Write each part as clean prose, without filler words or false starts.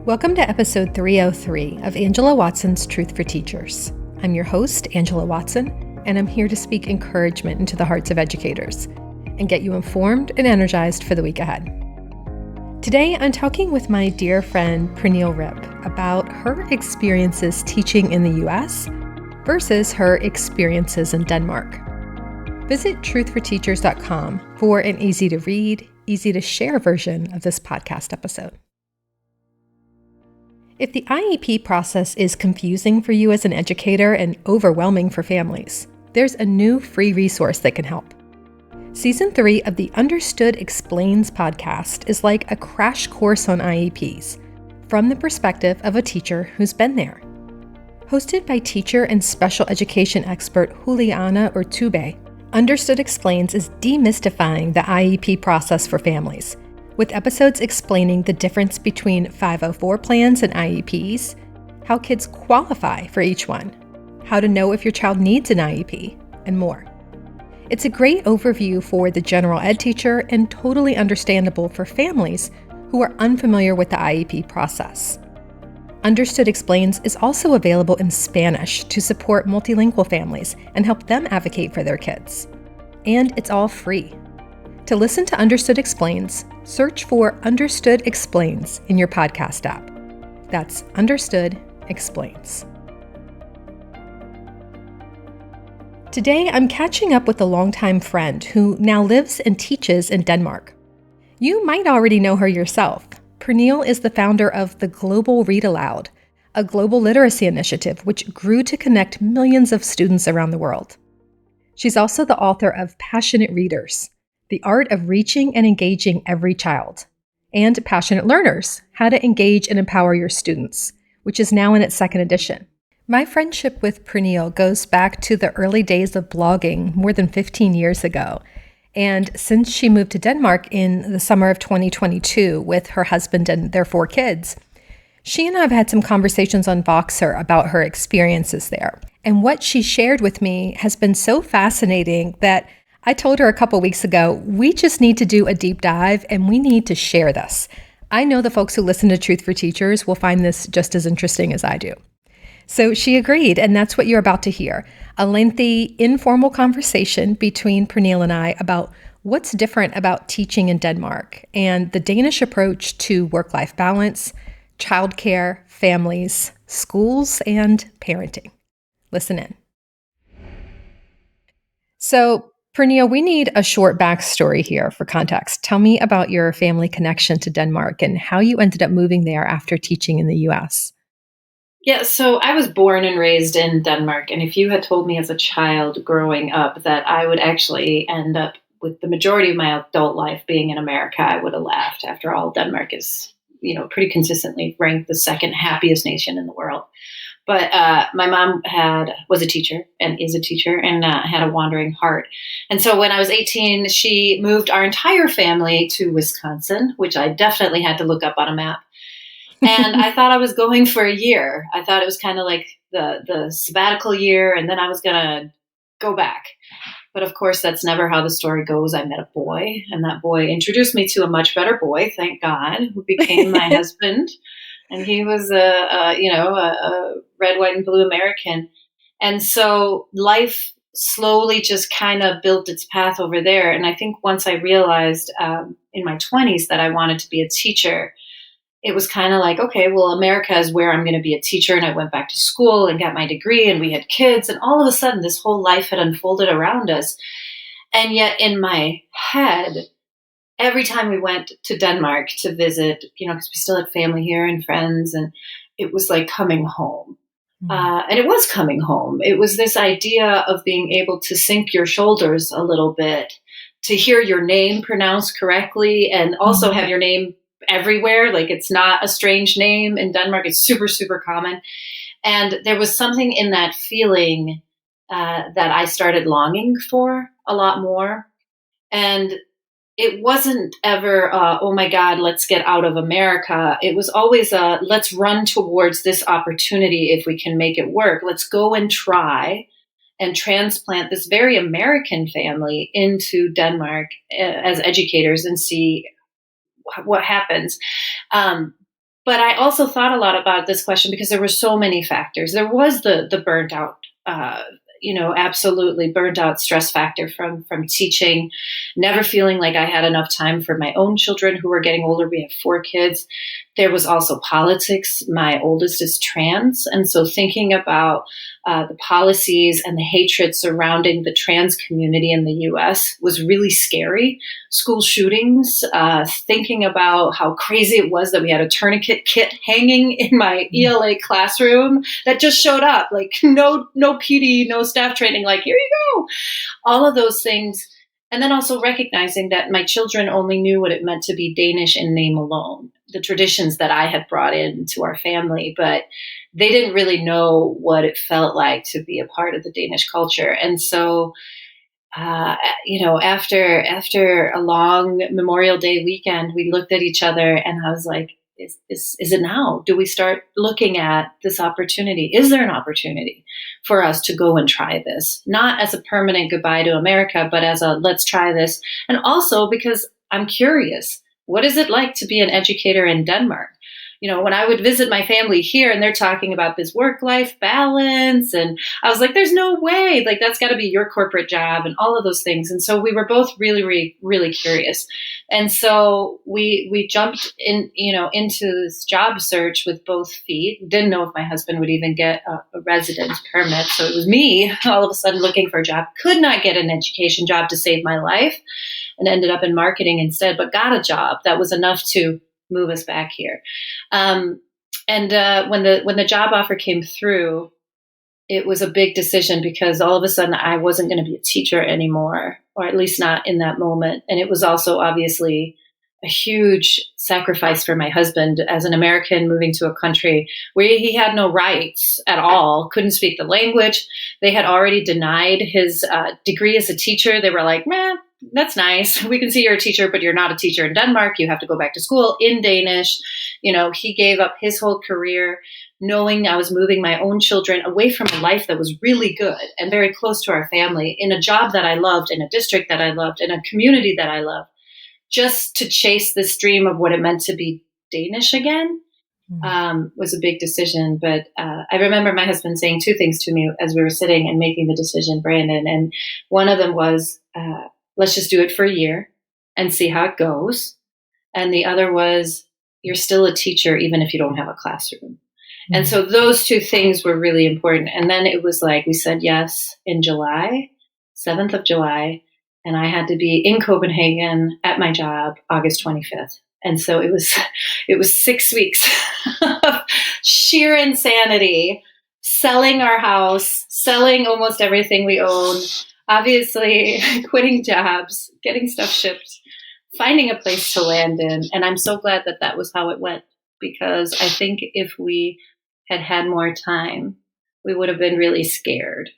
Welcome to episode 303 of Angela Watson's Truth for Teachers. I'm your host, Angela Watson, and I'm here to speak encouragement into the hearts of educators and get you informed and energized for the week ahead. Today, I'm talking with my dear friend, Pernille Ripp, about her experiences teaching in the US versus her experiences in Denmark. Visit truthforteachers.com for an easy-to-read, easy-to-share version of this podcast episode. If the IEP process is confusing for you as an educator and overwhelming for families, there's a new free resource that can help. Season 3 of the Understood Explains podcast is like a crash course on IEPs from the perspective of a teacher who's been there. Hosted by teacher and special education expert Juliana Urtubey, Understood Explains is demystifying the IEP process for families, with episodes explaining the difference between 504 plans and IEPs, how kids qualify for each one, how to know if your child needs an IEP, and more. It's a great overview for the general ed teacher and totally understandable for families who are unfamiliar with the IEP process. Understood Explains is also available in Spanish to support multilingual families and help them advocate for their kids. And it's all free. To listen to Understood Explains, search for Understood Explains in your podcast app. That's Understood Explains. Today, I'm catching up with a longtime friend who now lives and teaches in Denmark. You might already know her yourself. Pernille is the founder of the Global Read Aloud, a global literacy initiative which grew to connect millions of students around the world. She's also the author of Passionate Readers, The Art of Reaching and Engaging Every Child, and Passionate Learners, How to Engage and Empower Your Students, which is now in its second edition. My friendship with Pernille goes back to the early days of blogging more than 15 years ago. And since she moved to Denmark in the summer of 2022 with her husband and their 4 kids, she and I have had some conversations on Voxer about her experiences there. And what she shared with me has been so fascinating that I told her a couple weeks ago, we just need to do a deep dive and we need to share this. I know the folks who listen to Truth for Teachers will find this just as interesting as I do. So she agreed, and that's what you're about to hear. A lengthy, informal conversation between Pernille and I about what's different about teaching in Denmark and the Danish approach to work-life balance, childcare, families, schools, and parenting. Listen in. So, Pernille, we need a short backstory here for context. Tell me about your family connection to Denmark and how you ended up moving there after teaching in the US. Yeah, so I was born and raised in Denmark, and if you had told me as a child growing up that I would actually end up with the majority of my adult life being in America, I would have laughed. After all, Denmark is, pretty consistently ranked the second happiest nation in the world. But my mom was a teacher and is a teacher and had a wandering heart. And so when I was 18, she moved our entire family to Wisconsin, which I definitely had to look up on a map. And I thought I was going for a year. I thought it was kind of like the sabbatical year, and then I was going to go back. But of course, that's never how the story goes. I met a boy, and that boy introduced me to a much better boy, thank God, who became my husband. And he was a red, white, and blue American. And so life slowly just kind of built its path over there. And I think once I realized in my 20s that I wanted to be a teacher, it was kind of like, okay, well, America is where I'm going to be a teacher. And I went back to school and got my degree and we had kids. And all of a sudden, this whole life had unfolded around us. And yet in my head, every time we went to Denmark to visit, because we still had family here and friends, and it was like coming home. And it was coming home. It was this idea of being able to sink your shoulders a little bit, to hear your name pronounced correctly, and also have your name everywhere. Like, it's not a strange name in Denmark. It's super, super common. And there was something in that feeling that I started longing for a lot more. And it wasn't ever, oh my God, let's get out of America. It was always, let's run towards this opportunity if we can make it work. Let's go and try and transplant this very American family into Denmark as educators and see what happens. But I also thought a lot about this question because there were so many factors. There was the burnt out, absolutely burnt out stress factor from teaching, never feeling like I had enough time for my own children who were getting older. We have 4 kids. There was also politics. My oldest is trans, and so thinking about the policies and the hatred surrounding the trans community in the U.S. was really scary. School shootings, thinking about how crazy it was that we had a tourniquet kit hanging in my ELA classroom that just showed up, like no PD, no staff training, like here you go. All of those things. And then also recognizing that my children only knew what it meant to be Danish in name alone, the traditions that I had brought into our family, but they didn't really know what it felt like to be a part of the Danish culture. And so, after a long Memorial Day weekend, we looked at each other and I was like, is it now? Do we start looking at this opportunity? Is there an opportunity for us to go and try this? Not as a permanent goodbye to America, but as a let's try this. And also because I'm curious, what is it like to be an educator in Denmark? When I would visit my family here and they're talking about this work-life balance, and I was like, there's no way, like that's got to be your corporate job and all of those things. And so we were both really, really, really curious. And so we jumped into this job search with both feet. Didn't know if my husband would even get a residence permit. So it was me all of a sudden looking for a job, could not get an education job to save my life, and ended up in marketing instead, but got a job that was enough to move us back here. When the job offer came through, it was a big decision because all of a sudden I wasn't going to be a teacher anymore, or at least not in that moment. And it was also obviously a huge sacrifice for my husband as an American moving to a country where he had no rights at all, couldn't speak the language. They had already denied his degree as a teacher. They were like, man, that's nice. We can see you're a teacher, but you're not a teacher in Denmark. You have to go back to school in Danish. He gave up his whole career knowing I was moving my own children away from a life that was really good and very close to our family, in a job that I loved, in a district that I loved, in a community that I loved, just to chase this dream of what it meant to be Danish again. Was a big decision. But I remember my husband saying 2 things to me as we were sitting and making the decision, Brandon. And one of them was, let's just do it for a year and see how it goes. And the other was, you're still a teacher even if you don't have a classroom. And so those 2 things were really important. And then it was like, we said yes in July, 7th of July, and I had to be in Copenhagen at my job August 25th. And so it was 6 weeks of sheer insanity, selling our house, selling almost everything we own, obviously quitting jobs, getting stuff shipped, finding a place to land in. And I'm so glad that that was how it went, because I think if we had had more time, we would have been really scared.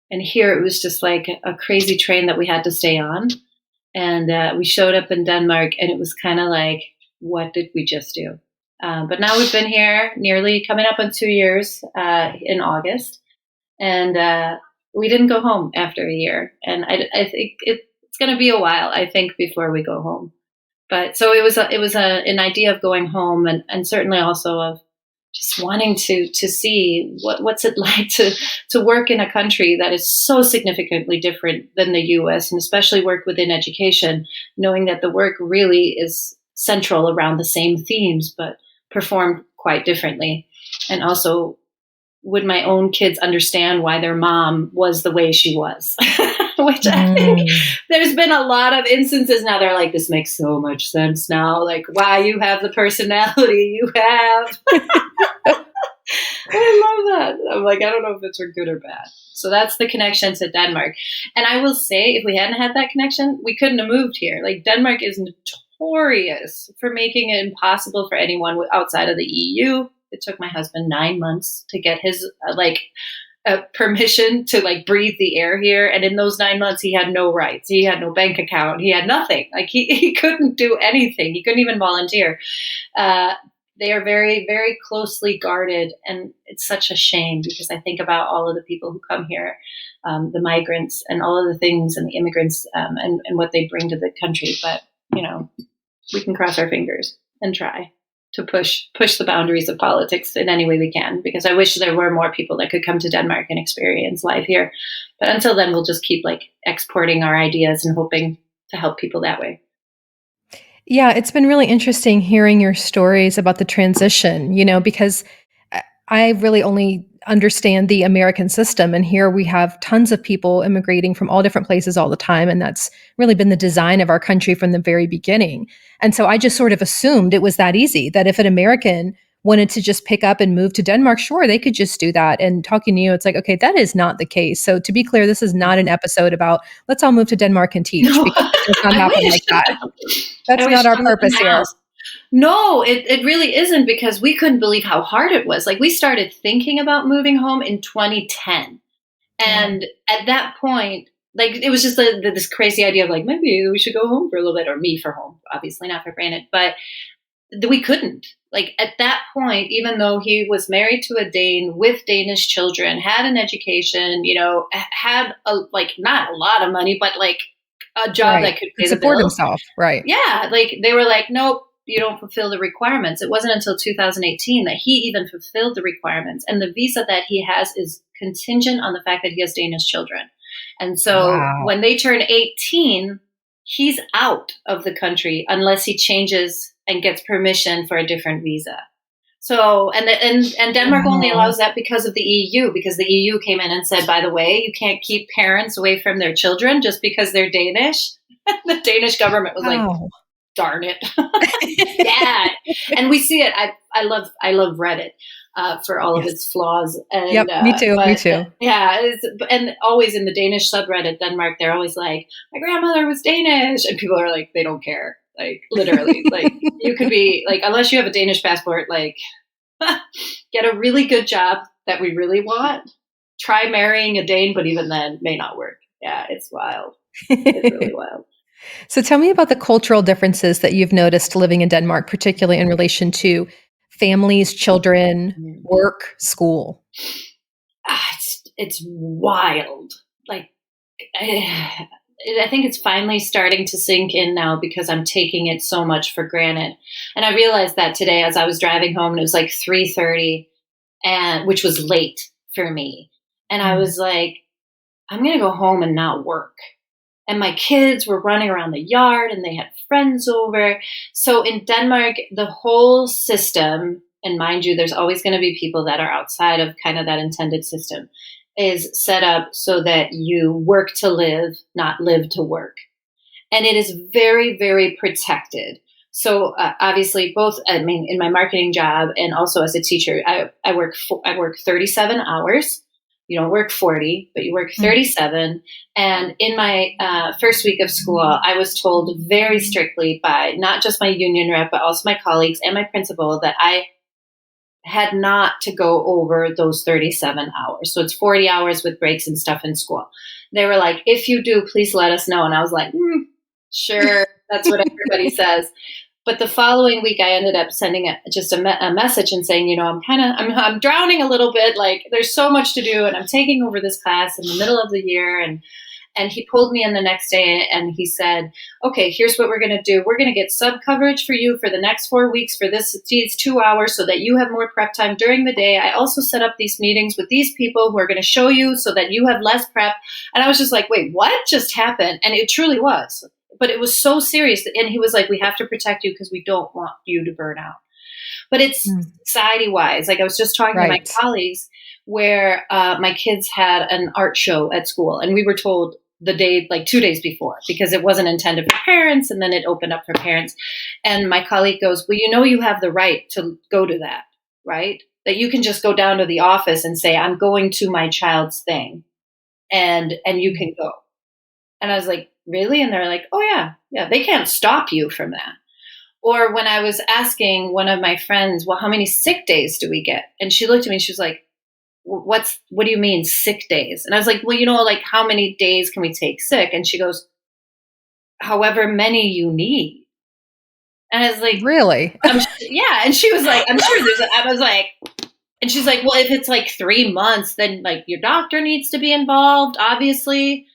And here it was just like a crazy train that we had to stay on. And we showed up in Denmark and it was kind of like, what did we just do? But now we've been here nearly coming up on 2 years in August. And we didn't go home after a year. And I think it's going to be a while, I think, before we go home. But so it was an idea of going home, and certainly also of just wanting to see what's it like to work in a country that is so significantly different than the U.S., and especially work within education, knowing that the work really is central around the same themes, but performed quite differently. And also, would my own kids understand why their mom was the way she was? Which I think there's been a lot of instances now. They're like, this makes so much sense now. Like, why you have the personality you have. I love that. I'm like, I don't know if it's for good or bad. So that's the connection to Denmark. And I will say, if we hadn't had that connection, we couldn't have moved here. Like, Denmark is notorious for making it impossible for anyone outside of the EU. It took my husband 9 months to get his permission to breathe the air here. And in those 9 months, he had no rights. He had no bank account. He had nothing. Like he couldn't do anything. He couldn't even volunteer. They are very, very closely guarded. And it's such a shame, because I think about all of the people who come here, the migrants and all of the things, and the immigrants, and what they bring to the country. But, we can cross our fingers and try. to push the boundaries of politics in any way we can, because I wish there were more people that could come to Denmark and experience life here. But until then, we'll just keep like exporting our ideas and hoping to help people that way. Yeah, it's been really interesting hearing your stories about the transition, because I really only understand the American system. And here we have tons of people immigrating from all different places all the time. And that's really been the design of our country from the very beginning. And so I just sort of assumed it was that easy, that if an American wanted to just pick up and move to Denmark, sure, they could just do that. And talking to you, it's like, okay, that is not the case. So to be clear, this is not an episode about let's all move to Denmark and teach, No, because it does not I happen wish. like that. That's I wish not our someone purpose here. else. No, it really isn't, because we couldn't believe how hard it was. Like, we started thinking about moving home in 2010. And at that point, like, it was just this crazy idea of like, maybe we should go home for a little bit, or me for home, obviously not for Brandon, but we couldn't. Like, at that point, even though he was married to a Dane with Danish children, had an education, had like not a lot of money, but like a job that could pay the support bills. himself, right? Yeah, like they were like, nope, you don't fulfill the requirements. It wasn't until 2018 that he even fulfilled the requirements. And the visa that he has is contingent on the fact that he has Danish children. And so when they turn 18, he's out of the country unless he changes and gets permission for a different visa. So, and Denmark only allows that because of the EU, because the EU came in and said, by the way, you can't keep parents away from their children just because they're Danish. The Danish government was like, darn it. Yeah. And we see it. I love Reddit for all of its flaws. And, me too. Yeah. And always in the Danish subreddit, Denmark, they're always like, my grandmother was Danish. And people are like, they don't care. Like, literally, like, you could be like, unless you have a Danish passport, like, get a really good job that we really want. Try marrying a Dane, but even then may not work. Yeah, it's wild. It's really wild. So tell me about the cultural differences that you've noticed living in Denmark, particularly in relation to families, children, work, school. It's wild. Like, I think it's finally starting to sink in now, because I'm taking it so much for granted. And I realized that today as I was driving home, and it was like 3:30, which was late for me. And I was like, I'm going to go home and not work. And my kids were running around the yard and they had friends over. So in Denmark, the whole system, and mind you, there's always going to be people that are outside of kind of that intended system, is set up so that you work to live, not live to work. And it is very, very protected. So obviously both, in my marketing job and also as a teacher, I work 37 hours. You don't work 40, but you work 37. And in my first week of school, I was told very strictly by not just my union rep, but also my colleagues and my principal that I had not to go over those 37 hours. So it's 40 hours with breaks and stuff in school. They were like, if you do, please let us know. And I was like, sure, that's what everybody says. But the following week, I ended up sending a message and saying, I'm drowning a little bit. Like, there's so much to do, and I'm taking over this class in the middle of the year. And he pulled me in the next day and he said, okay, here's what we're going to do. We're going to get sub coverage for you for the next 4 weeks for these 2 hours so that you have more prep time during the day. I also set up these meetings with these people who are going to show you so that you have less prep. And I was just like, wait, what just happened? And it truly was. But it was so serious. And he was like, we have to protect you because we don't want you to burn out. But it's society-wise. Like, I was just talking to my colleagues where my kids had an art show at school. And we were told the day, like 2 days before, because it wasn't intended for parents. And then it opened up for parents. And my colleague goes, well, you have the right to go to that, right? That you can just go down to the office and say, I'm going to my child's thing. And you can go. And I was like, really? And they're like, oh yeah, they can't stop you from that. Or when I was asking one of my friends, well, how many sick days do we get? And she looked at me and she was like, what do you mean sick days? And I was like, well, like how many days can we take sick? And she goes, however many you need. And I was like, really? Yeah. And she was like, I'm sure I was like, and she's like, well, if it's like 3 months, then like your doctor needs to be involved, obviously.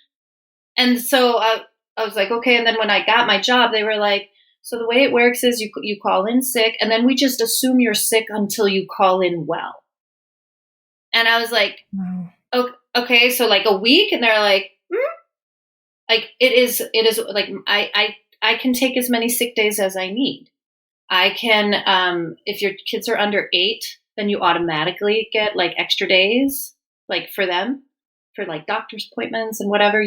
And so I was like, okay. And then when I got my job, they were like, So the way it works is you call in sick, and then we just assume you're sick until you call in well. And I was like, Wow. okay, so like a week, and they're like, like it is like I can take as many sick days as I need. I can, if your kids are under 8, then you automatically get like extra days, like for them, for like doctor's appointments and whatever.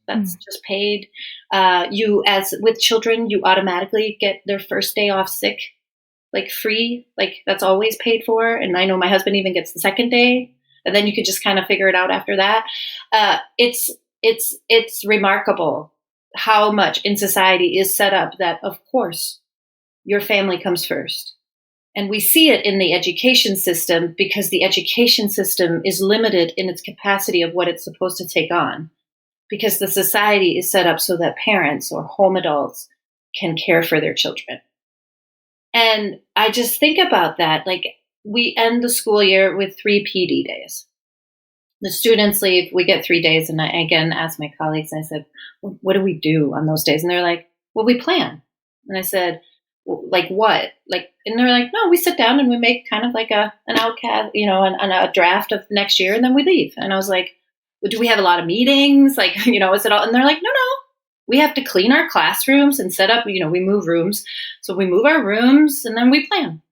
That's just paid. You, as with children, you automatically get their first day off sick, like free, like that's always paid for. And I know my husband even gets the second day, and then you could just kind of figure it out after that. It's remarkable how much in society is set up that, of course, your family comes first. And we see it in the education system because the education system is limited in its capacity of what it's supposed to take on, because the society is set up so that parents or home adults can care for their children. And I just think about that. Like, we end the school year with 3 PD days. The students leave, we get 3 days. And I again asked my colleagues, and I said, what do we do on those days? And they're like, well, we plan. And I said, like what? Like, and they're like, no, we sit down and we make kind of like an outcast, a draft of next year, and then we leave. And I was like, well, do we have a lot of meetings? Like, is it all? And they're like, no, we have to clean our classrooms and set up, we move rooms. So we move our rooms and then we plan.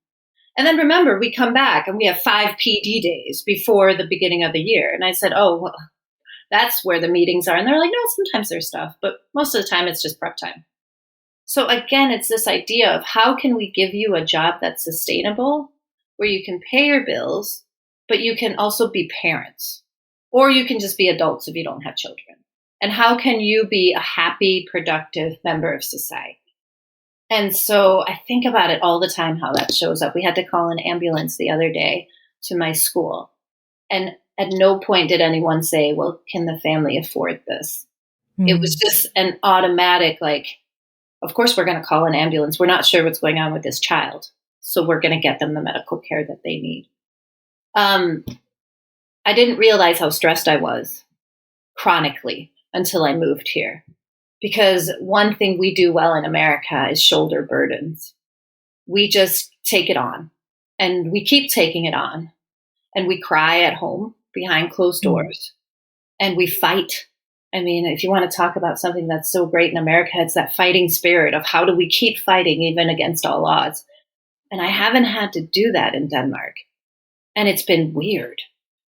And then remember, we come back and we have 5 PD days before the beginning of the year. And I said, oh, well, that's where the meetings are. And they're like, no, sometimes there's stuff, but most of the time it's just prep time. So again, it's this idea of how can we give you a job that's sustainable, where you can pay your bills, but you can also be parents, or you can just be adults if you don't have children. And how can you be a happy, productive member of society? And so I think about it all the time, how that shows up. We had to call an ambulance the other day to my school. And at no point did anyone say, well, can the family afford this? It was just an automatic, like, of course we're going to call an ambulance. We're not sure what's going on with this child, so we're going to get them the medical care that they need. I didn't realize how stressed I was chronically until I moved here. Because one thing we do well in America is shoulder burdens. We just take it on, and we keep taking it on, and we cry at home behind closed doors, and we fight. I mean, if you want to talk about something that's so great in America, it's that fighting spirit of how do we keep fighting even against all odds. And I haven't had to do that in Denmark. And it's been weird.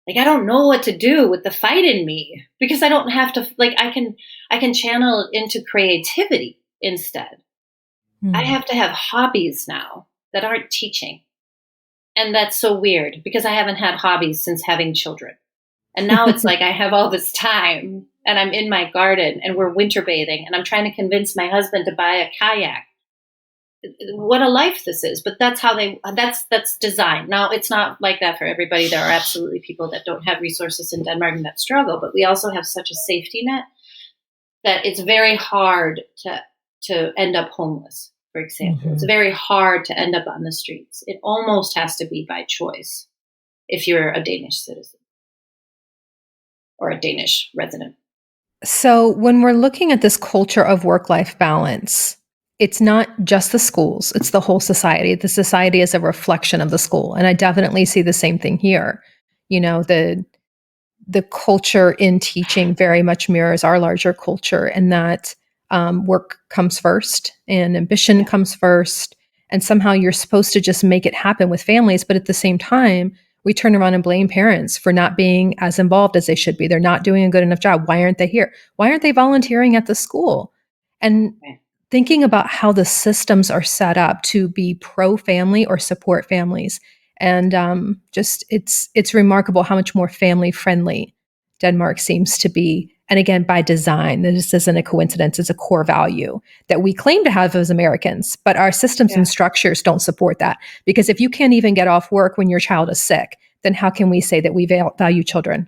Like, I don't know what to do with the fight in me, because I don't have to, like, I can channel it into creativity instead. I have to have hobbies now that aren't teaching. And that's so weird, because I haven't had hobbies since having children. And now it's like I have all this time, and I'm in my garden, and we're winter bathing, and I'm trying to convince my husband to buy a kayak. What a life this is. But that's how that's designed. Now, it's not like that for everybody. There are absolutely people that don't have resources in Denmark and that struggle, but we also have such a safety net that it's very hard to end up homeless, for example. It's very hard to end up on the streets. It almost has to be by choice if you're a Danish citizen or a Danish resident. So when we're looking at this culture of work-life balance, it's not just the schools, it's the whole society. The society is a reflection of the school. And I definitely see the same thing here. The culture in teaching very much mirrors our larger culture, and that work comes first and ambition comes first. And somehow you're supposed to just make it happen with families. But at the same time, we turn around and blame parents for not being as involved as they should be. They're not doing a good enough job. Why aren't they here? Why aren't they volunteering at the school? And thinking about how the systems are set up to be pro-family or support families. And it's remarkable how much more family-friendly Denmark seems to be. And again, by design, this isn't a coincidence, it's a core value that we claim to have as Americans, but our systems and structures don't support that. Because if you can't even get off work when your child is sick, then how can we say that we value children?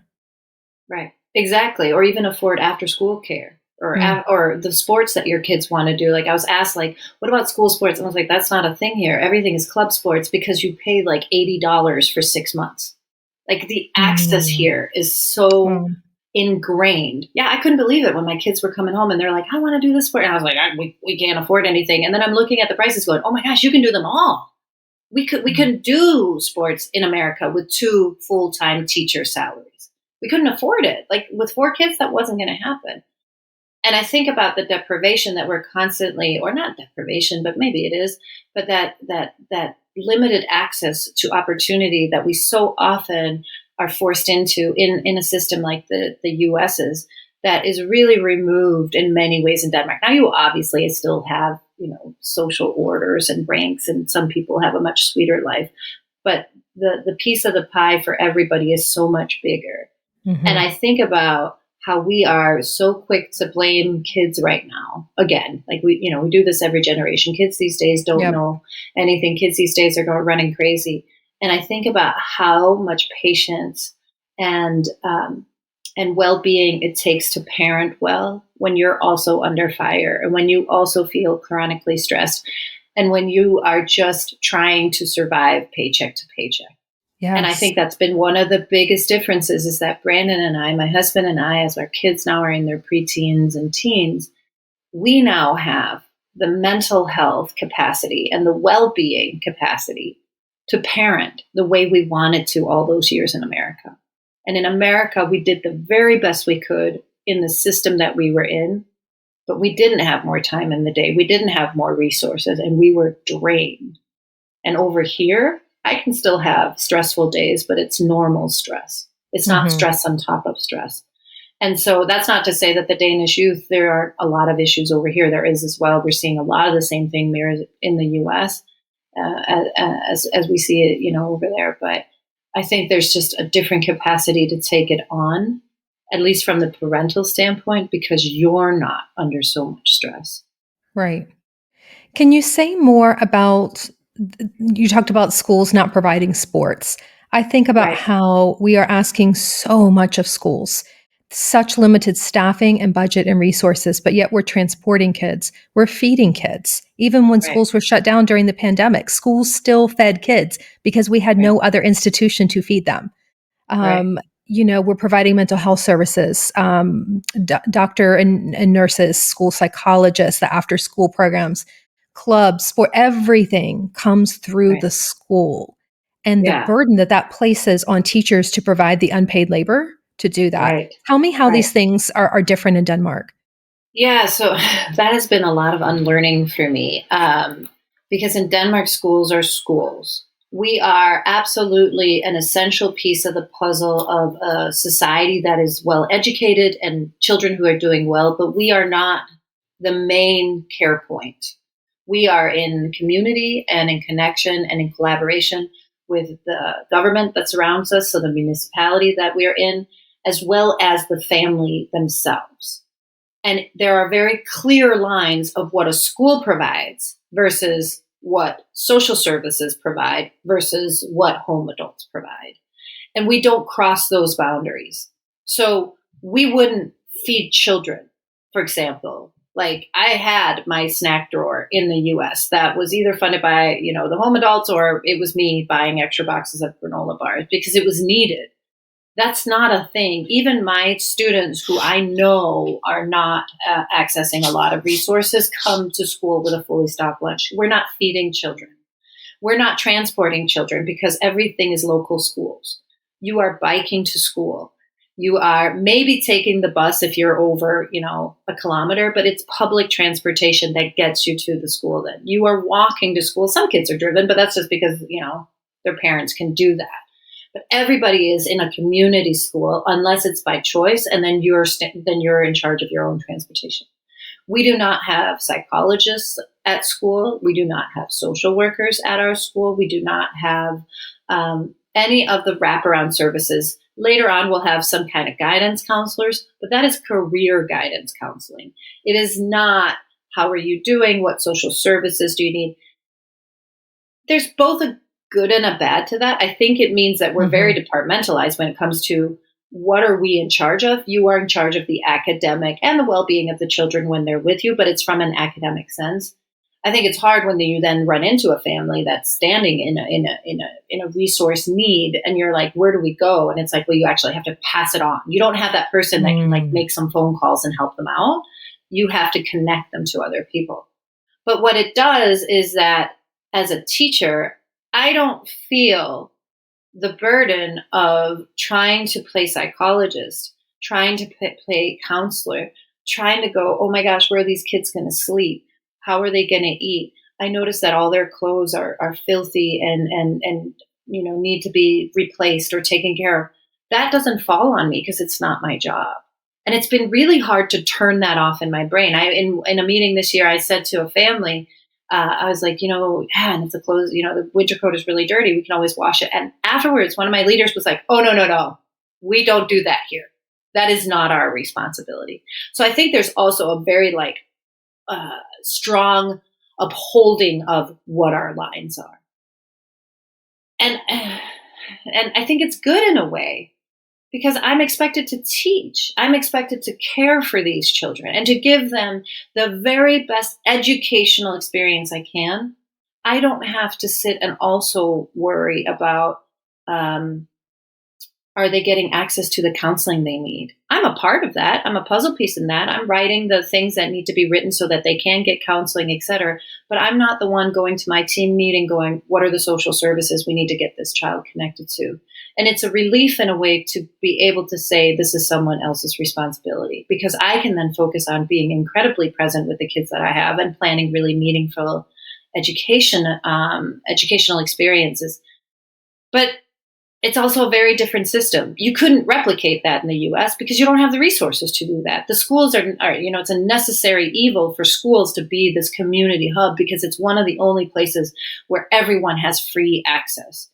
Right, exactly. Or even afford after-school care. Or the sports that your kids want to do. Like, I was asked, like, what about school sports? And I was like, that's not a thing here. Everything is club sports, because you pay like $80 for 6 months. Like, the access here is so ingrained. Yeah, I couldn't believe it when my kids were coming home and they're like, I want to do this sport. And I was like, we can't afford anything. And then I'm looking at the prices going, oh my gosh, you can do them all. We couldn't do sports in America with 2 full-time teacher salaries. We couldn't afford it. Like with 4 kids, that wasn't going to happen. And I think about the deprivation that we're constantly, or not deprivation, but maybe it is, but that limited access to opportunity that we so often are forced into in a system like the US's, that is really removed in many ways in Denmark. Now, you obviously still have, social orders and ranks, and some people have a much sweeter life, but the piece of the pie for everybody is so much bigger. Mm-hmm. And I think about how we are so quick to blame kids right now. Again, like we do this every generation. Kids these days don't know anything. Kids these days are going running crazy. And I think about how much patience and well-being it takes to parent well when you're also under fire, and when you also feel chronically stressed, and when you are just trying to survive paycheck to paycheck. Yes. And I think that's been one of the biggest differences, is that Brandon and I, my husband and I, as our kids now are in their preteens and teens, we now have the mental health capacity and the well-being capacity to parent the way we wanted to all those years in America. And in America, we did the very best we could in the system that we were in, but we didn't have more time in the day. We didn't have more resources, and we were drained. And over here, I can still have stressful days, but it's normal stress. It's not stress on top of stress. And so that's not to say that the Danish youth, there are a lot of issues over here. There is as well. We're seeing a lot of the same thing mirrored in the US as we see it, over there. But I think there's just a different capacity to take it on, at least from the parental standpoint, because you're not under so much stress. Right. Can you say more about, you talked about schools not providing sports. I think about how we are asking so much of schools, such limited staffing and budget and resources, but yet we're transporting kids, we're feeding kids. Even when schools were shut down during the pandemic, schools still fed kids because we had no other institution to feed them. We're providing mental health services, doctor and nurses, school psychologists, the after school programs, clubs, sport, everything comes through the school. And the burden that places on teachers to provide the unpaid labor to do that. Tell me how these things are different in Denmark. Yeah, so that has been a lot of unlearning for me, because in Denmark, schools are schools. We are absolutely an essential piece of the puzzle of a society that is well educated and children who are doing well, but we are not the main care point. We are in community and in connection and in collaboration with the government that surrounds us, so the municipality that we are in, as well as the family themselves. And there are very clear lines of what a school provides versus what social services provide versus what home adults provide. And we don't cross those boundaries. So we wouldn't feed children, for example. Like I had my snack drawer in the US that was either funded by, the home adults, or it was me buying extra boxes of granola bars because it was needed. That's not a thing. Even my students who I know are not accessing a lot of resources come to school with a fully stocked lunch. We're not feeding children. We're not transporting children because everything is local schools. You are biking to school. You are maybe taking the bus if you're over, a kilometer, but it's public transportation that gets you to the school. Then you are walking to school. Some kids are driven, but that's just because, their parents can do that. But everybody is in a community school unless it's by choice, and then you're in charge of your own transportation. We do not have psychologists at school. We do not have social workers at our school. We do not have any of the wraparound services. Later on, we'll have some kind of guidance counselors, but that is career guidance counseling. It is not, how are you doing? What social services do you need? There's both a good and a bad to that. I think it means that we're very departmentalized when it comes to what are we in charge of. You are in charge of the academic and the well-being of the children when they're with you, but it's from an academic sense. I think it's hard when you then run into a family that's standing in a resource need, and you're like, where do we go? And it's like, well, you actually have to pass it on. You don't have that person that can like make some phone calls and help them out. You have to connect them to other people. But what it does is that as a teacher, I don't feel the burden of trying to play psychologist, trying to play counselor, trying to go, oh my gosh, where are these kids going to sleep? How are they going to eat? I notice that all their clothes are filthy and need to be replaced or taken care of. That doesn't fall on me because it's not my job. And it's been really hard to turn that off in my brain. In a meeting this year, I said to a family, I was like, and it's a clothes, the winter coat is really dirty. We can always wash it. And afterwards, one of my leaders was like, oh, no. We don't do that here. That is not our responsibility. So I think there's also a very strong upholding of what our lines are. And I think it's good in a way, because I'm expected to teach. I'm expected to care for these children and to give them the very best educational experience I can. I don't have to sit and also worry about, are they getting access to the counseling they need? I'm a part of that. I'm a puzzle piece in that. I'm writing the things that need to be written so that they can get counseling, et cetera. But I'm not the one going to my team meeting going, what are the social services we need to get this child connected to? And it's a relief in a way to be able to say this is someone else's responsibility, because I can then focus on being incredibly present with the kids that I have and planning really meaningful educational experiences. But it's also a very different system. You couldn't replicate that in the US because you don't have the resources to do that. The schools are it's a necessary evil for schools to be this community hub, because it's one of the only places where everyone has free access.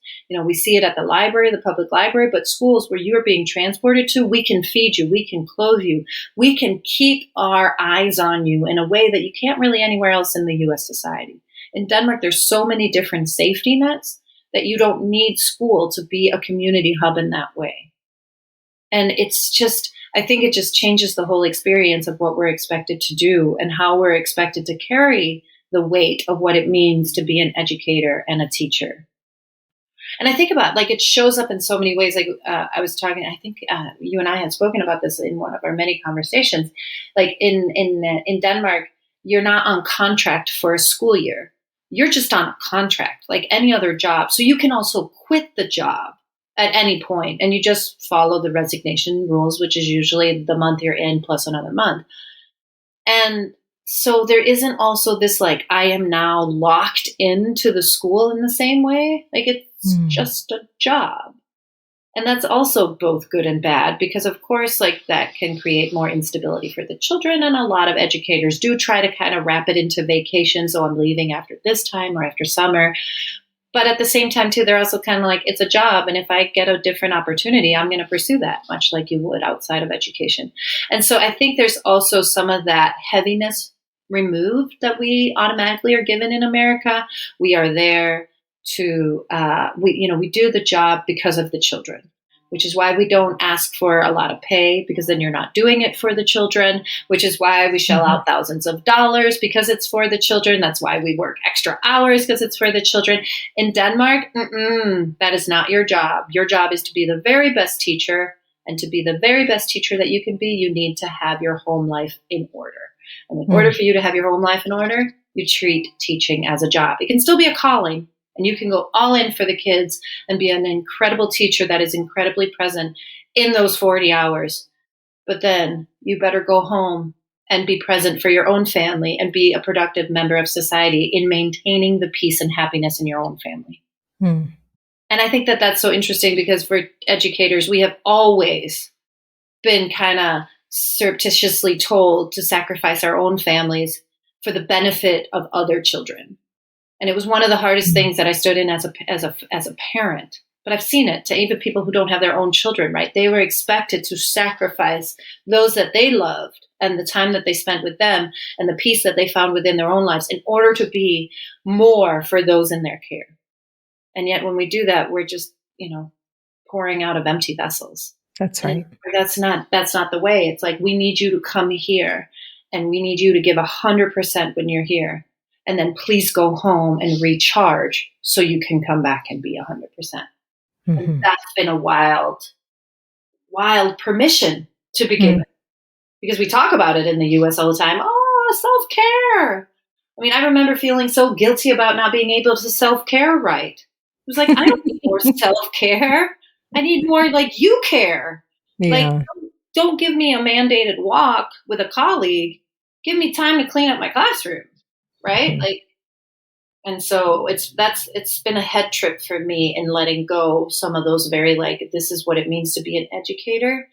We see it at the library, the public library, but schools where you're being transported to, we can feed you, we can clothe you, we can keep our eyes on you in a way that you can't really anywhere else in the US society. In Denmark, there's so many different safety nets that you don't need school to be a community hub in that way. And I think it just changes the whole experience of what we're expected to do and how we're expected to carry the weight of what it means to be an educator and a teacher. And I think about, it shows up in so many ways. I was talking, I think you and I had spoken about this in one of our many conversations. In Denmark, you're not on contract for a school year. You're just on a contract like any other job. So you can also quit the job at any point, and you just follow the resignation rules, which is usually the month you're in plus another month. And so there isn't also this, I am now locked into the school in the same way. It's just a job. And that's also both good and bad, because of course, that can create more instability for the children. And a lot of educators do try to kind of wrap it into vacation. So I'm leaving after this time or after summer. But at the same time, too, they're also kind of it's a job. And if I get a different opportunity, I'm going to pursue that, much like you would outside of education. And so I think there's also some of that heaviness removed that we automatically are given in America. We are there to, we do the job because of the children, which is why we don't ask for a lot of pay, because then you're not doing it for the children, which is why we shell out thousands of dollars because it's for the children. That's why we work extra hours, because it's for the children. In Denmark, that is not your job. Your job is to be the very best teacher, and to be the very best teacher that you can be, you need to have your home life in order. And in order for you to have your home life in order, you treat teaching as a job. It can still be a calling, and you can go all in for the kids and be an incredible teacher that is incredibly present in those 40 hours. But then you better go home and be present for your own family and be a productive member of society in maintaining the peace and happiness in your own family. And I think that that's so interesting, because for educators, we have always been kind of surreptitiously told to sacrifice our own families for the benefit of other children. And it was one of the hardest things that I stood in as a parent. But I've seen it to even people who don't have their own children, right? They were expected to sacrifice those that they loved and the time that they spent with them and the peace that they found within their own lives in order to be more for those in their care. And yet when we do that, we're just, pouring out of empty vessels. That's right. And that's not the way. It's we need you to come here, and we need you to give 100% when you're here. and then please go home and recharge so you can come back and be 100%. And that's been a wild permission to begin with, because we talk about it in the US all the time. Oh, self-care. I mean, I remember feeling so guilty about not being able to self-care right. It was like, I don't need more self-care. I need more like you care. Yeah. Like, don't give me a mandated walk with a colleague. Give me time to clean up my classroom. Right? Like, and so it's been a head trip for me in letting go some of those very like, this is what it means to be an educator.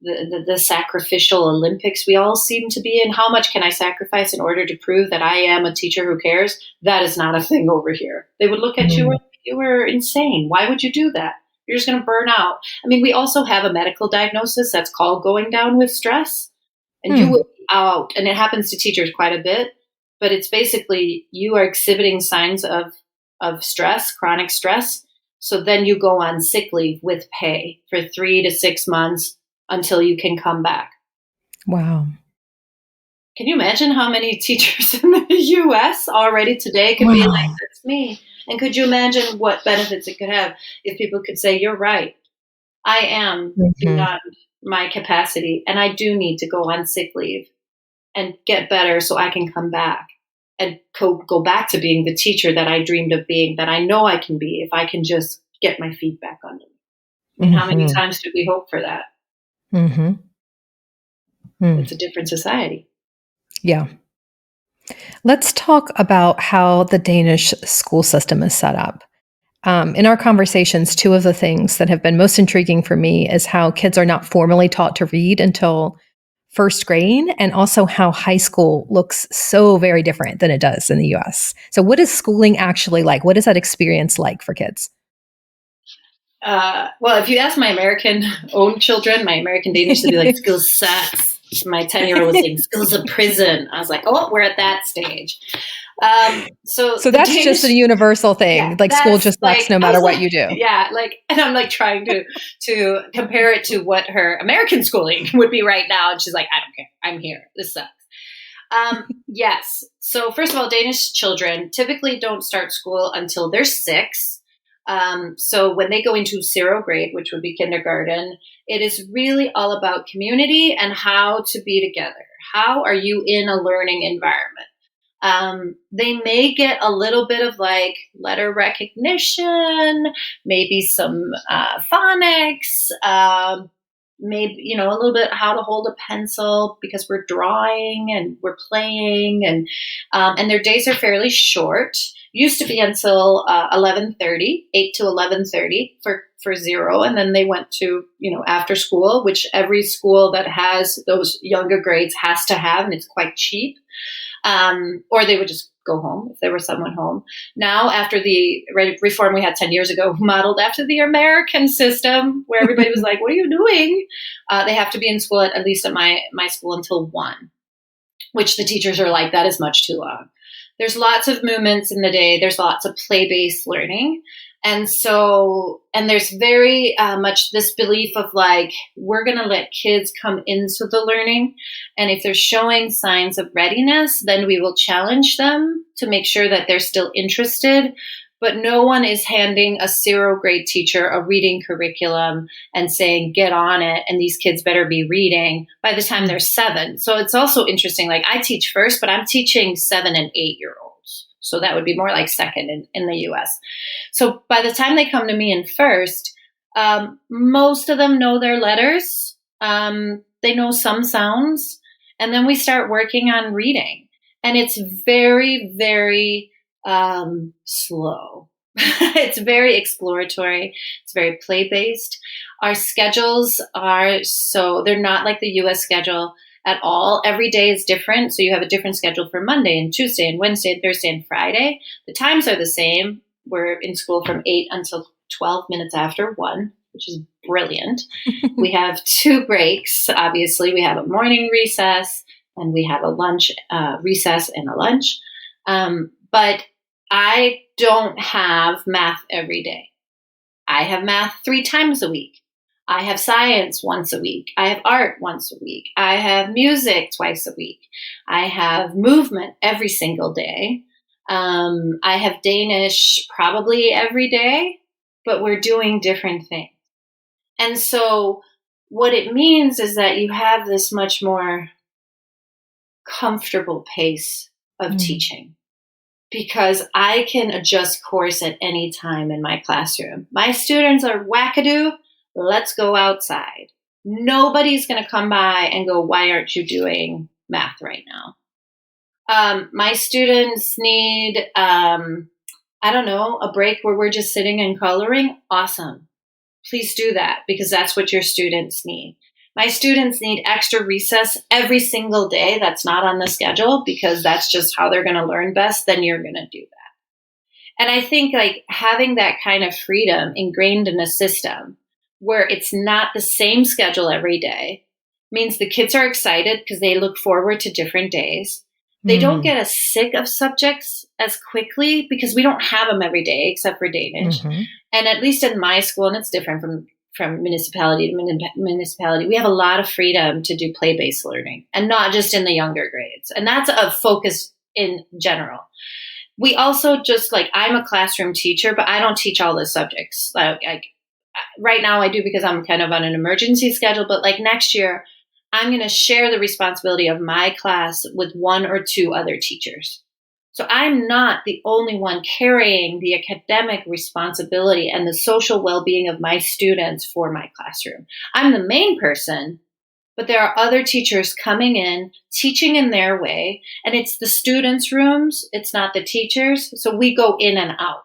The sacrificial Olympics we all seem to be in. How much can I sacrifice in order to prove that I am a teacher who cares? That is not a thing over here. They would look at you, you were insane. Why would you do that? You're just going to burn out. I mean, we also have a medical diagnosis that's called going down with stress, and you will be out. And it happens to teachers quite a bit, but it's basically you are exhibiting signs of stress, chronic stress. So then you go on sick leave with pay for 3 to 6 months until you can come back. Wow. Can you imagine how many teachers in the US already today could be like, that's me? And could you imagine what benefits it could have if people could say, you're right. I am beyond my capacity, and I do need to go on sick leave and get better so I can come back and go back to being the teacher that I dreamed of being, that I know I can be if I can just get my feet back under me. And how many times do we hope for that? It's a different society. Yeah. Let's talk about how the Danish school system is set up. In our conversations, two of the things that have been most intriguing for me is how kids are not formally taught to read until first grade, and also how high school looks so very different than it does in the US. So what is schooling actually like? What is that experience like for kids? Well, if you ask my American-owned children, my American Danish, they'd be like, school sucks. My 10-year-old was saying, school's a prison. I was like, oh, we're at that stage. So that's Danish, just a universal thing. Yeah, like school just sucks no matter what you do. Yeah, like, and I'm like trying to compare it to what her American schooling would be right now, and she's like, I don't care. I'm here. This sucks. Yes. So first of all, Danish children typically don't start school until they're 6. So when they go into 0 grade, which would be kindergarten, it is really all about community and how to be together. How are you in a learning environment? They may get a little bit of like letter recognition, maybe some phonics, maybe, a little bit how to hold a pencil, because we're drawing and we're playing, and their days are fairly short. Used to be until 11:30, 8 to 11:30 for 0, and then they went to after school, which every school that has those younger grades has to have, and it's quite cheap. Or they would just go home if there was someone home. Now, after the reform we had 10 years ago, modeled after the American system, where everybody was like, what are you doing? They have to be in school at least at my school until 1, which the teachers are like, that is much too long. There's lots of movements in the day. There's lots of play-based learning. And there's very much this belief of like, we're going to let kids come into the learning. And if they're showing signs of readiness, then we will challenge them to make sure that they're still interested. But no one is handing a 0 grade teacher a reading curriculum and saying, get on it, and these kids better be reading by the time they're 7. So it's also interesting. Like, I teach first, but I'm teaching 7 and 8-year-olds. So that would be more like second in the US. So by the time they come to me in first, most of them know their letters. They know some sounds. And then we start working on reading. And it's very, very slow. It's very exploratory. It's very play-based. Our schedules they're not like the US schedule at all. Every day is different. So you have a different schedule for Monday and Tuesday and Wednesday and Thursday and Friday. The times are the same. We're in school from 8 until 12 minutes after 1, which is brilliant. We have 2 breaks. Obviously, we have a morning recess and we have a lunch recess and a lunch. But I don't have math every day. I have math 3 times a week. I have science once a week. I have art once a week. I have music twice a week. I have movement every single day. I have Danish probably every day, but we're doing different things. And so what it means is that you have this much more comfortable pace of teaching, because I can adjust course at any time in my classroom. My students are wackadoo. Let's go outside. Nobody's going to come by and go, why aren't you doing math right now? My students need, I don't know, a break where we're just sitting and coloring. Awesome. Please do that, because that's what your students need. My students need extra recess every single day. That's not on the schedule, because that's just how they're going to learn best. Then you're going to do that. And I think like having that kind of freedom ingrained in a system where it's not the same schedule every day means the kids are excited because they look forward to different days. They don't get as sick of subjects as quickly because we don't have them every day except for Danish. And at least in my school, and it's different from municipality to municipality, we have a lot of freedom to do play-based learning, and not just in the younger grades. And that's a focus in general. We also just like, I'm a classroom teacher, but I don't teach all the subjects. Right now I do because I'm kind of on an emergency schedule, but like next year, I'm going to share the responsibility of my class with one or two other teachers. So I'm not the only one carrying the academic responsibility and the social well-being of my students for my classroom. I'm the main person, but there are other teachers coming in, teaching in their way, and it's the students' rooms, it's not the teachers. So we go in and out.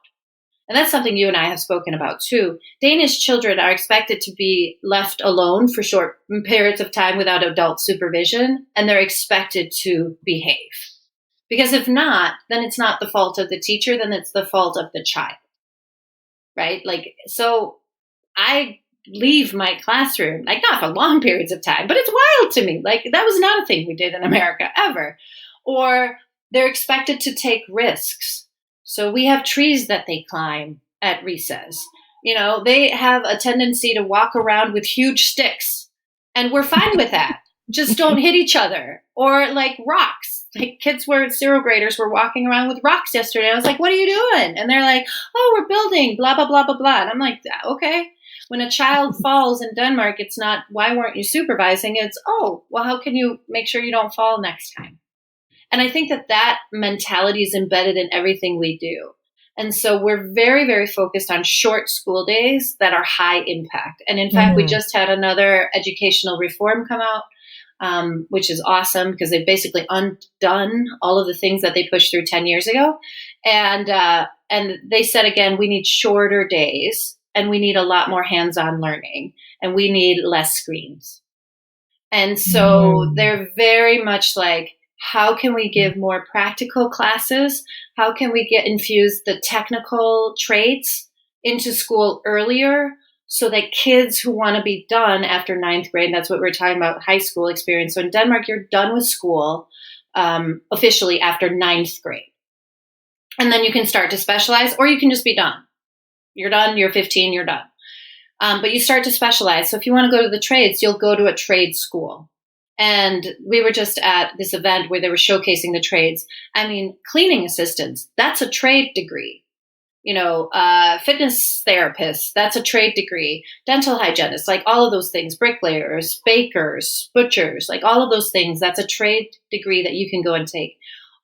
And that's something you and I have spoken about too. Danish children are expected to be left alone for short periods of time without adult supervision, and they're expected to behave. Because if not, then it's not the fault of the teacher, then it's the fault of the child, right? Like, so I leave my classroom, like not for long periods of time, but it's wild to me. Like that was not a thing we did in America ever. Or they're expected to take risks. So we have trees that they climb at recess. You know, they have a tendency to walk around with huge sticks, and we're fine with that. Just don't hit each other. Or like rocks. Like kids were, 0 graders were walking around with rocks yesterday. I was like, what are you doing? And they're like, oh, we're building, blah, blah, blah, blah, blah. And I'm like, okay. When a child falls in Denmark, it's not, why weren't you supervising? It's, oh, well, how can you make sure you don't fall next time? And I think that mentality is embedded in everything we do. And so we're very, very focused on short school days that are high impact. And in fact, we just had another educational reform come out, which is awesome because they've basically undone all of the things that they pushed through 10 years ago. And they said, again, we need shorter days, and we need a lot more hands-on learning, and we need less screens. And so they're very much like, how can we give more practical classes? How can we infuse the technical traits into school earlier so that kids who want to be done after 9th grade, that's what we're talking about, high school experience. So in Denmark, you're done with school officially after 9th grade. And then you can start to specialize, or you can just be done. You're done, you're 15, you're done. But you start to specialize. So if you want to go to the trades, you'll go to a trade school. And we were just at this event where they were showcasing the trades. I mean, cleaning assistants, that's a trade degree. You know, fitness therapists, that's a trade degree. Dental hygienists, like all of those things, bricklayers, bakers, butchers, like all of those things, that's a trade degree that you can go and take.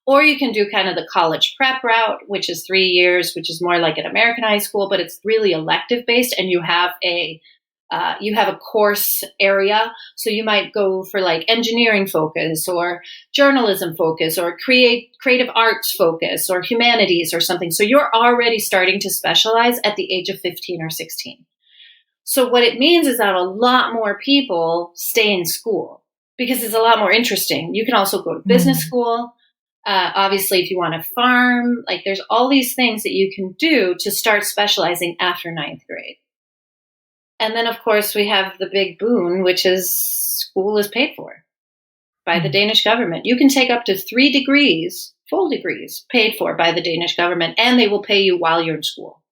Or you can do kind of the college prep route, which is 3 years, which is more like an American high school, but it's really elective based, and you have a course area. So you might go for like engineering focus or journalism focus or creative arts focus or humanities or something. So you're already starting to specialize at the age of 15 or 16. So what it means is that a lot more people stay in school because it's a lot more interesting. You can also go to business school. Obviously, if you want to farm, like there's all these things that you can do to start specializing after 9th grade. And then, of course, we have the big boon, which is school is paid for by the Danish government. You can take up to 3 degrees, full degrees, paid for by the Danish government, and they will pay you while you're in school.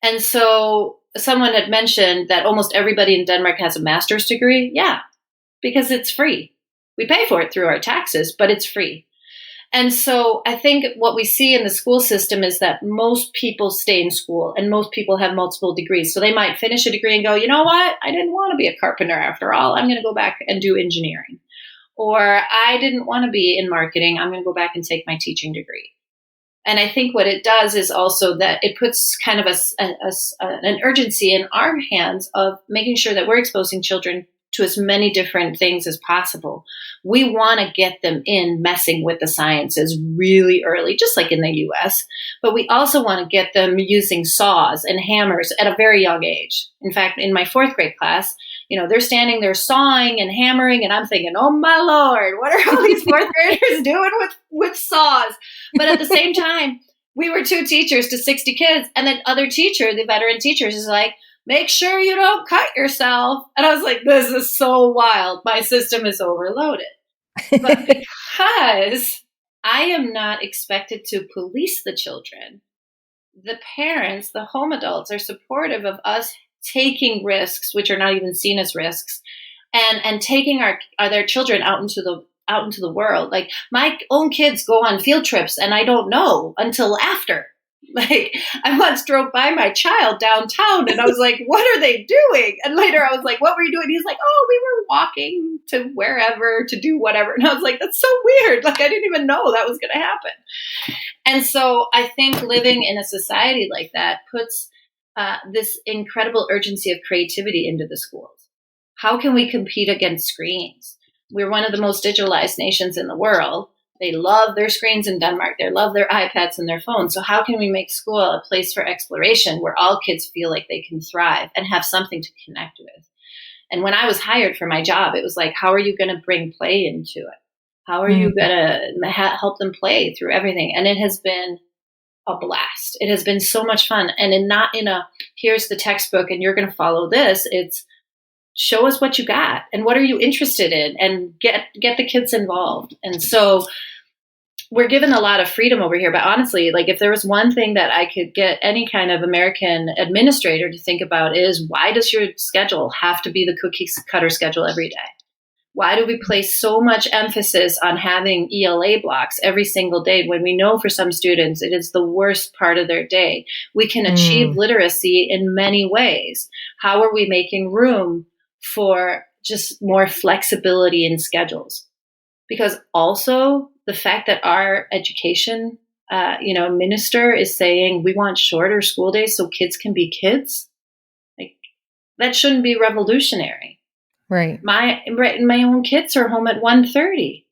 And so someone had mentioned that almost everybody in Denmark has a master's degree. Yeah, because it's free. We pay for it through our taxes, but it's free. And so I think what we see in the school system is that most people stay in school and most people have multiple degrees. So they might finish a degree and go, you know what? I didn't want to be a carpenter after all. I'm going to go back and do engineering. Or I didn't want to be in marketing. I'm going to go back and take my teaching degree. And I think what it does is also that it puts kind of an urgency in our hands of making sure that we're exposing children to as many different things as possible. We want to get them in messing with the sciences really early, just like in the US, but we also want to get them using saws and hammers at a very young age. In fact, in my 4th grade class, they're standing there sawing and hammering, and I'm thinking, oh my Lord, what are all these 4th graders doing with saws? But at the same time, we were 2 teachers to 60 kids, and the other teacher, the veteran teachers, is like, make sure you don't cut yourself. And I was like, this is so wild. My system is overloaded. But because I am not expected to police the children, the parents, the home adults are supportive of us taking risks, which are not even seen as risks, and taking their children out into the world. Like my own kids go on field trips and I don't know until after. Like I once drove by my child downtown and I was like, what are they doing? And later I was like, what were you doing? He's like, oh, we were walking to wherever to do whatever. And I was like, that's so weird. Like I didn't even know that was going to happen. And so I think living in a society like that puts this incredible urgency of creativity into the schools. How can we compete against screens? We're one of the most digitalized nations in the world. They love their screens in Denmark. They love their iPads and their phones. So how can we make school a place for exploration where all kids feel like they can thrive and have something to connect with? And when I was hired for my job, it was like, how are you going to bring play into it? How are you going to help them play through everything? And it has been a blast. It has been so much fun. And not in a, here's the textbook and you're going to follow this. It's show us what you got and what are you interested in, and get the kids involved. And so we're given a lot of freedom over here. But honestly, like if there was one thing that I could get any kind of American administrator to think about is, why does your schedule have to be the cookie cutter schedule every day? Why do we place so much emphasis on having ELA blocks every single day when we know for some students it is the worst part of their day? We can achieve literacy in many ways. How are we making room for just more flexibility in schedules? Because also the fact that our education, minister is saying we want shorter school days so kids can be kids, like that shouldn't be revolutionary. Right. My own kids are home at 1:30.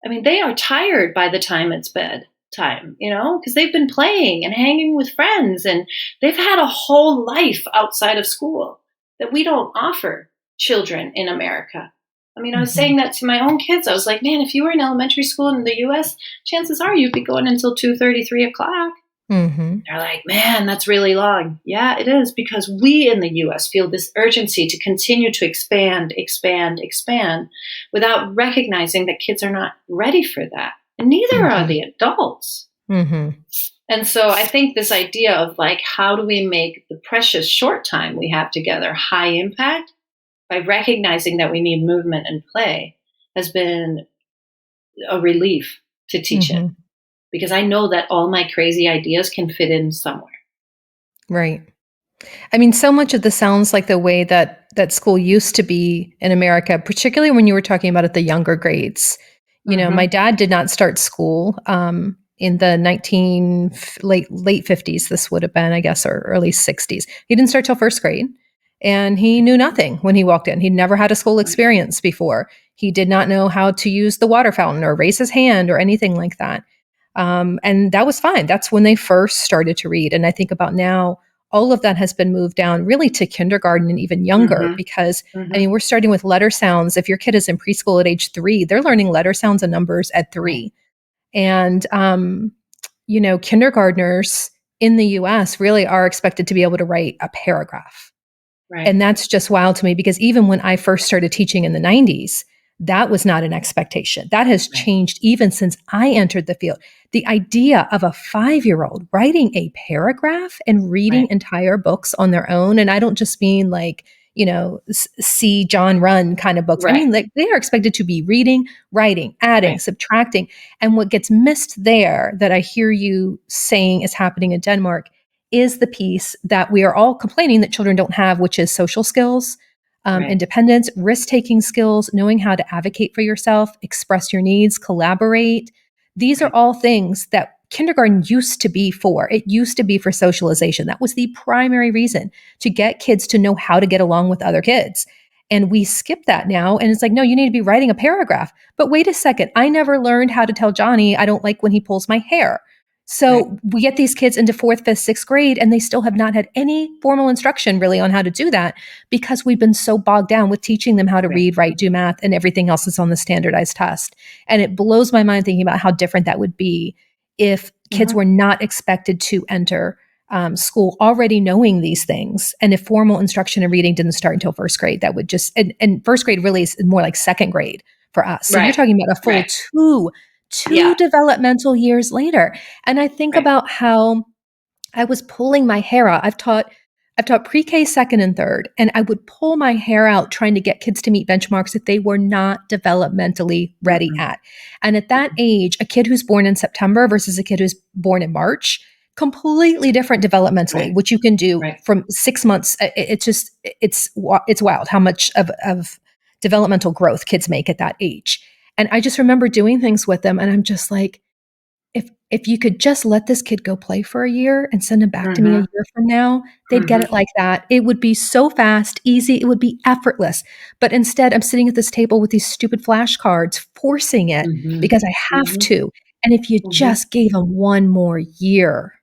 I mean, they are tired by the time it's bedtime, because they've been playing and hanging with friends and they've had a whole life outside of school that we don't offer children in America. I mean, I was saying that to my own kids. I was like, man, if you were in elementary school in the US, chances are you'd be going until 2:30, 3 o'clock. They're like, man, that's really long. Yeah, it is, because we in the US feel this urgency to continue to expand without recognizing that kids are not ready for that. And neither are the adults. And so I think this idea of like, how do we make the precious short time we have together high impact by recognizing that we need movement and play has been a relief to teach it. Because I know that all my crazy ideas can fit in somewhere. Right. I mean, so much of this sounds like the way that school used to be in America, particularly when you were talking about at the younger grades. My dad did not start school in the late 50s. This would have been, I guess, or early 60s. He didn't start till first grade. And he knew nothing when he walked in. He'd never had a school experience before. He did not know how to use the water fountain or raise his hand or anything like that. And that was fine. That's when they first started to read. And I think about now, all of that has been moved down really to kindergarten and even younger, because I mean, we're starting with letter sounds. If your kid is in preschool at age 3, they're learning letter sounds and numbers at 3. And, kindergartners in the US really are expected to be able to write a paragraph. Right. And that's just wild to me, because even when I first started teaching in the 90s, that was not an expectation. That has changed even since I entered the field. The idea of a 5-year-old writing a paragraph and reading entire books on their own. And I don't just mean like, see John run kind of books. I Right. mean, like they are expected to be reading, writing, adding, Right. subtracting. And what gets missed there that I hear you saying is happening in Denmark is the piece that we are all complaining that children don't have, which is social skills, Right. independence, risk-taking skills, knowing how to advocate for yourself, express your needs, collaborate. These are Right. all things that kindergarten used to be for. It used to be for socialization. That was the primary reason, to get kids to know how to get along with other kids. And we skip that now. And it's like, no, you need to be writing a paragraph. But wait a second. I never learned how to tell Johnny I don't like when he pulls my hair. Right. So we get these kids into fourth, fifth, sixth grade, and they still have not had any formal instruction really on how to do that because we've been so bogged down with teaching them how to Right. read, write, do math, and everything else is on the standardized test. And it blows my mind thinking about how different that would be if kids Mhm. were not expected to enter school already knowing these things. And if formal instruction in reading didn't start until first grade, that would just, and first grade really is more like second grade for us. So you're Right. talking about a full Right. two Yeah. developmental years later. And I think Right. about how I was pulling my hair out. I've taught pre-K, second, and third, and I would pull my hair out trying to get kids to meet benchmarks that they were not developmentally ready Mm-mm. at. And at that age, a kid who's born in September versus a kid who's born in March, completely different developmentally, Right. which you can do Right. from 6 months. It's wild how much of developmental growth kids make at that age. And I just remember doing things with them, and I'm just like, if you could just let this kid go play for a year and send him back to me a Mhm. year from now, they'd get Mhm. it like that. It would be so fast, easy, it would be effortless. But instead, I'm sitting at this table with these stupid flashcards, forcing it Mhm. because I have Mhm. to. And if you Mhm. just gave them one more year,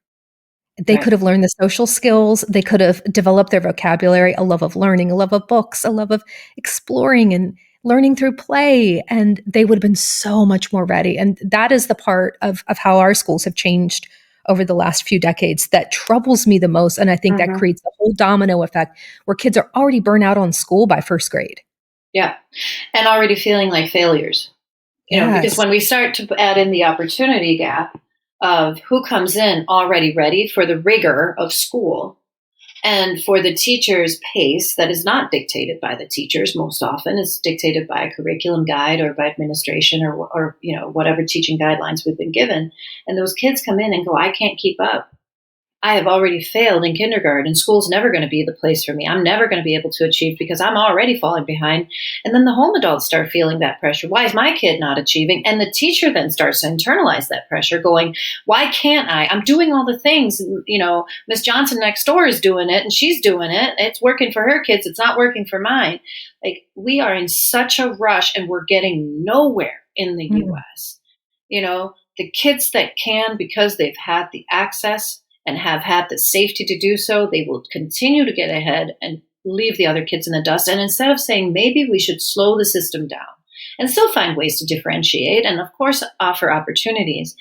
they Right. could have learned the social skills. They could have developed their vocabulary, a love of learning, a love of books, a love of exploring and learning through play. And they would have been so much more ready. And that is the part of how our schools have changed over the last few decades that troubles me the most. And I think that Mhm. creates a whole domino effect where kids are already burnt out on school by first grade. Yeah. And already feeling like failures. Because Yes. when we start to add in the opportunity gap of who comes in already ready for the rigor of school and for the teacher's pace that is not dictated by the teachers most often, it's dictated by a curriculum guide or by administration or whatever teaching guidelines we've been given. And those kids come in and go, I can't keep up. I have already failed in kindergarten. School's never going to be the place for me. I'm never going to be able to achieve because I'm already falling behind. And then the home adults start feeling that pressure. Why is my kid not achieving? And the teacher then starts to internalize that pressure, going, why can't I? I'm doing all the things. Miss Johnson next door is doing it and she's doing it. It's working for her kids. It's not working for mine. Like, we are in such a rush and we're getting nowhere in the Mm. US. The kids that can, because they've had the access and have had the safety to do so, they will continue to get ahead and leave the other kids in the dust. And instead of saying, maybe we should slow the system down and still find ways to differentiate and, of course, offer opportunities,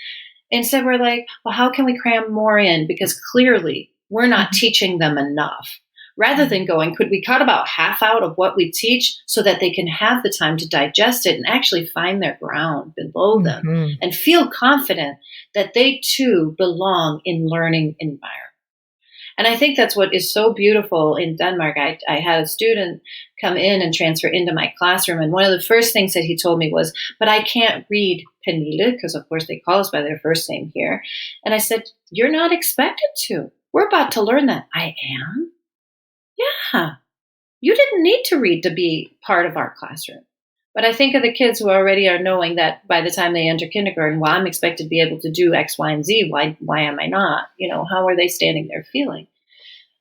instead we're like, well, how can we cram more in? Because clearly we're not Mhm. teaching them enough. Rather than going, could we cut about half out of what we teach so that they can have the time to digest it and actually find their ground below them Mhm. and feel confident that they too belong in learning environment? And I think that's what is so beautiful in Denmark. I had a student come in and transfer into my classroom, and one of the first things that he told me was, but I can't read Pernille, because of course they call us by their first name here. And I said, you're not expected to. We're about to learn that. I am? Yeah. You didn't need to read to be part of our classroom. But I think of the kids who already are knowing that by the time they enter kindergarten, well, I'm expected to be able to do X, Y, and Z. Why am I not? How are they standing there feeling?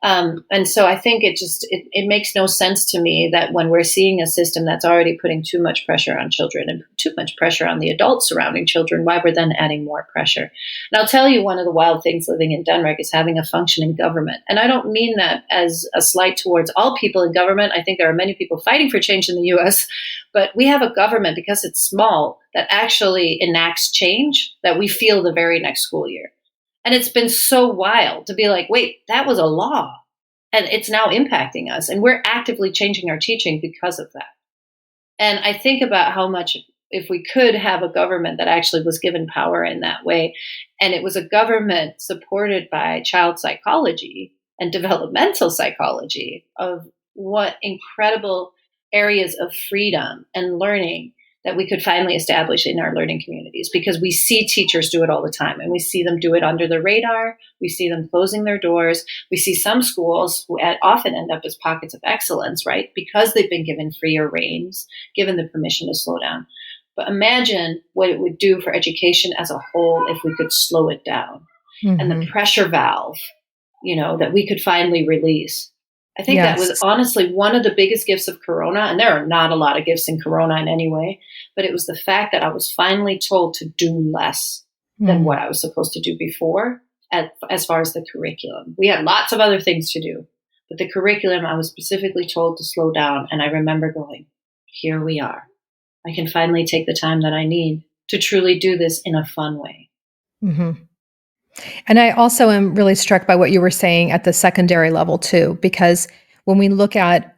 And so I think it makes no sense to me that when we're seeing a system that's already putting too much pressure on children and too much pressure on the adults surrounding children, why we're then adding more pressure. And I'll tell you, one of the wild things living in Denmark is having a functioning government. And I don't mean that as a slight towards all people in government. I think there are many people fighting for change in the US, but we have a government, because it's small, that actually enacts change that we feel the very next school year. And it's been so wild to be like, wait, that was a law. And it's now impacting us. And we're actively changing our teaching because of that. And I think about how much, if we could have a government that actually was given power in that way, and it was a government supported by child psychology and developmental psychology of what incredible areas of freedom and learning that we could finally establish in our learning communities, because we see teachers do it all the time, and we see them do it under the radar. We see them closing their doors. We see some schools who often end up as pockets of excellence, right? Because they've been given freer reins, given the permission to slow down. But imagine what it would do for education as a whole if we could slow it down, and the pressure valve, that we could finally release. I think that was honestly one of the biggest gifts of Corona. And there are not a lot of gifts in Corona in any way, but it was the fact that I was finally told to do less than what I was supposed to do before, as far as the curriculum. We had lots of other things to do, but the curriculum, I was specifically told to slow down. And I remember going, here we are. I can finally take the time that I need to truly do this in a fun way. Mm-hmm. And I also am really struck by what you were saying at the secondary level too, because when we look at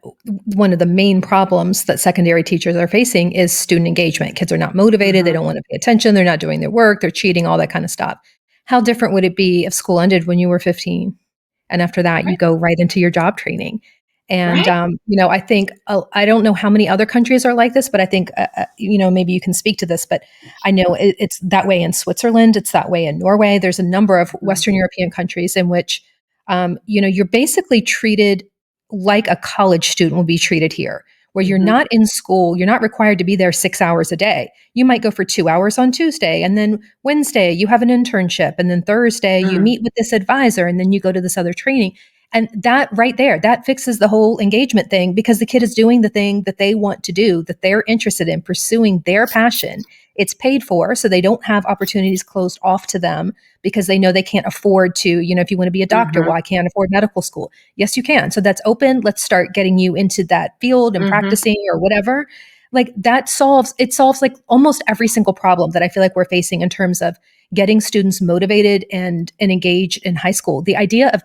one of the main problems that secondary teachers are facing is student engagement. Kids are not motivated. They don't want to pay attention. They're not doing their work. They're cheating, all that kind of stuff. How different would it be if school ended when you were 15? And after that, you go right into your job training. And, I think, I don't know how many other countries are like this, but I think, maybe you can speak to this, but I know it's that way in Switzerland. It's that way in Norway. There's a number of Western European countries in which, you're basically treated like a college student will be treated here, where you're not in school. You're not required to be there 6 hours a day. You might go for 2 hours on Tuesday, and then Wednesday you have an internship, and then Thursday you meet with this advisor, and then you go to this other training. And that right there, that fixes the whole engagement thing, because the kid is doing the thing that they want to do, that they're interested in, pursuing their passion. It's paid for, so they don't have opportunities closed off to them because they know they can't afford to, if you want to be a doctor, well, I can't afford medical school. Yes, you can. So that's open. Let's start getting you into that field and practicing or whatever. Like it solves like almost every single problem that I feel like we're facing in terms of getting students motivated and engaged in high school. The idea of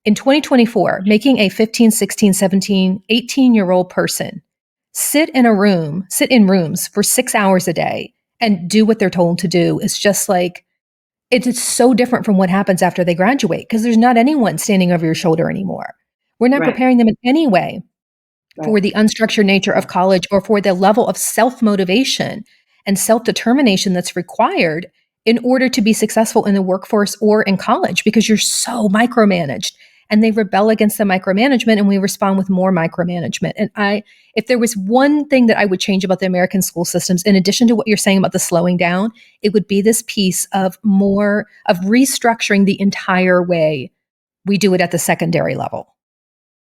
in 2024, making a 15, 16, 17, 18-year-old person sit in rooms for 6 hours a day and do what they're told to do is just like, it's so different from what happens after they graduate, because there's not anyone standing over your shoulder anymore. We're not preparing them in any way for the unstructured nature of college, or for the level of self-motivation and self-determination that's required in order to be successful in the workforce or in college, because you're so micromanaged. And they rebel against the micromanagement, and we respond with more micromanagement. And if there was one thing that I would change about the American school systems, in addition to what you're saying about the slowing down, it would be this piece of restructuring the entire way we do it at the secondary level.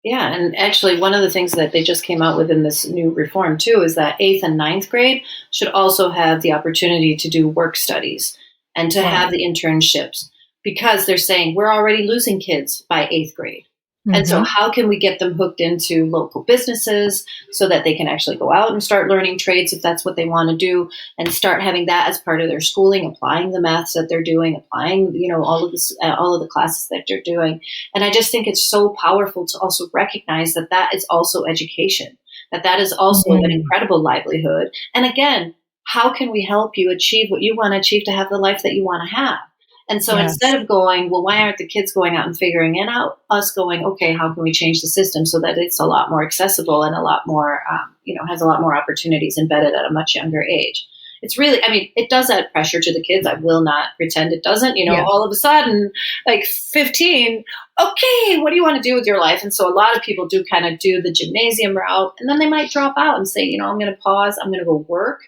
Yeah, and actually one of the things that they just came out with in this new reform too is that 8th and 9th grade should also have the opportunity to do work studies and to have the internships, because they're saying we're already losing kids by 8th grade. And so how can we get them hooked into local businesses so that they can actually go out and start learning trades if that's what they want to do, and start having that as part of their schooling, applying the maths that they're doing, applying, all of this, all of the classes that they're doing. And I just think it's so powerful to also recognize that that is also education, that is also an incredible livelihood. And again, how can we help you achieve what you want to achieve to have the life that you want to have? And so instead of going, well, why aren't the kids going out and figuring it out? Us going, okay, how can we change the system so that it's a lot more accessible and a lot more, has a lot more opportunities embedded at a much younger age? It's really, it does add pressure to the kids. I will not pretend it doesn't. All of a sudden, like 15, okay, what do you want to do with your life? And so a lot of people do kind of do the gymnasium route, and then they might drop out and say, I'm going to pause, I'm going to go work,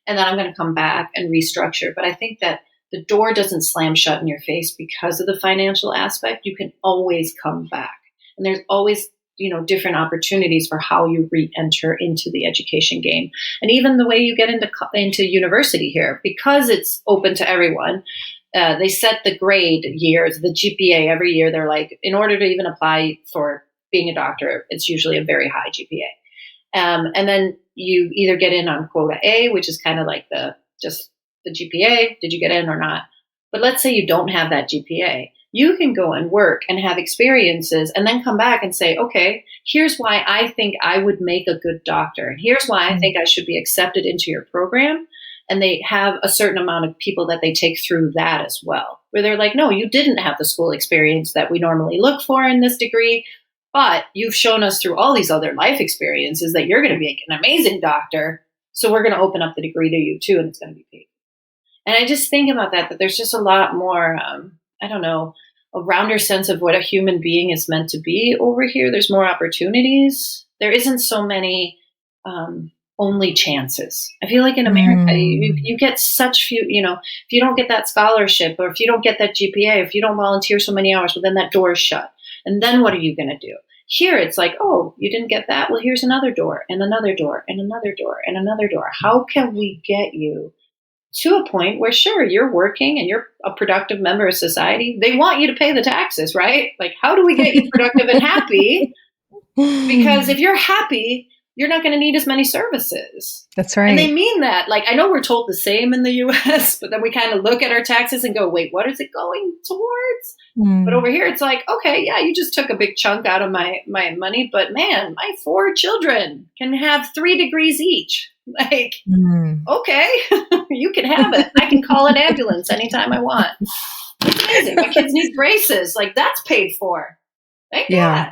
and then I'm going to come back and restructure. But I think that the door doesn't slam shut in your face because of the financial aspect. You can always come back. And there's always, different opportunities for how you re-enter into the education game. And even the way you get into university here, because it's open to everyone, they set the grade years, the GPA every year. They're like, in order to even apply for being a doctor, it's usually a very high GPA. And then you either get in on quota A, which is kind of like the GPA, did you get in or not? But let's say you don't have that GPA. You can go and work and have experiences and then come back and say, okay, here's why I think I would make a good doctor. And here's why I think I should be accepted into your program. And they have a certain amount of people that they take through that as well, where they're like, no, you didn't have the school experience that we normally look for in this degree. but you've shown us through all these other life experiences that you're going to be an amazing doctor. So we're going to open up the degree to you too, and it's going to be paid. And I just think about that there's just a lot more, I don't know, a rounder sense of what a human being is meant to be over here. There's more opportunities. There isn't so many only chances. I feel like in America, you get such few, if you don't get that scholarship, or if you don't get that GPA, if you don't volunteer so many hours, well, then that door is shut. And then what are you going to do? Here, it's like, oh, you didn't get that? Well, here's another door, and another door, and another door, and another door. How can we get you to a point where, sure, you're working and you're a productive member of society? They want you to pay the taxes, right? Like, how do we get you productive and happy? Because if you're happy, you're not going to need as many services. That's right. And they mean that. Like, I know we're told the same in the US, but then we kind of look at our taxes and go, wait, what is it going towards? But over here, it's like, okay, yeah, you just took a big chunk out of my money, but man, my 4 children can have 3 degrees each. Like, okay, you can have it. I can call an ambulance anytime I want. It's amazing. My kids need braces. Like, that's paid for. Thank God.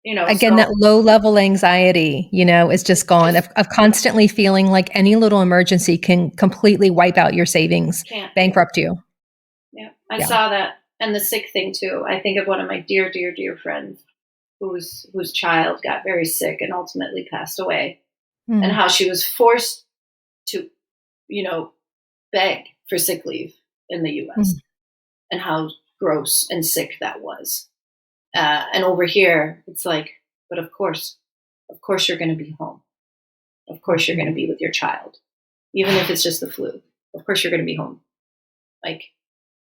Again, that low level anxiety, is just gone of constantly feeling like any little emergency can completely wipe out your savings, bankrupt you. Yeah. I saw that. And the sick thing too. I think of one of my dear, dear, dear friends whose child got very sick and ultimately passed away, and how she was forced to, beg for sick leave in the US, and how gross and sick that was. And over here, it's like, but of course you're going to be home. Of course you're going to be with your child, even if it's just the flu. Of course you're going to be home. Like,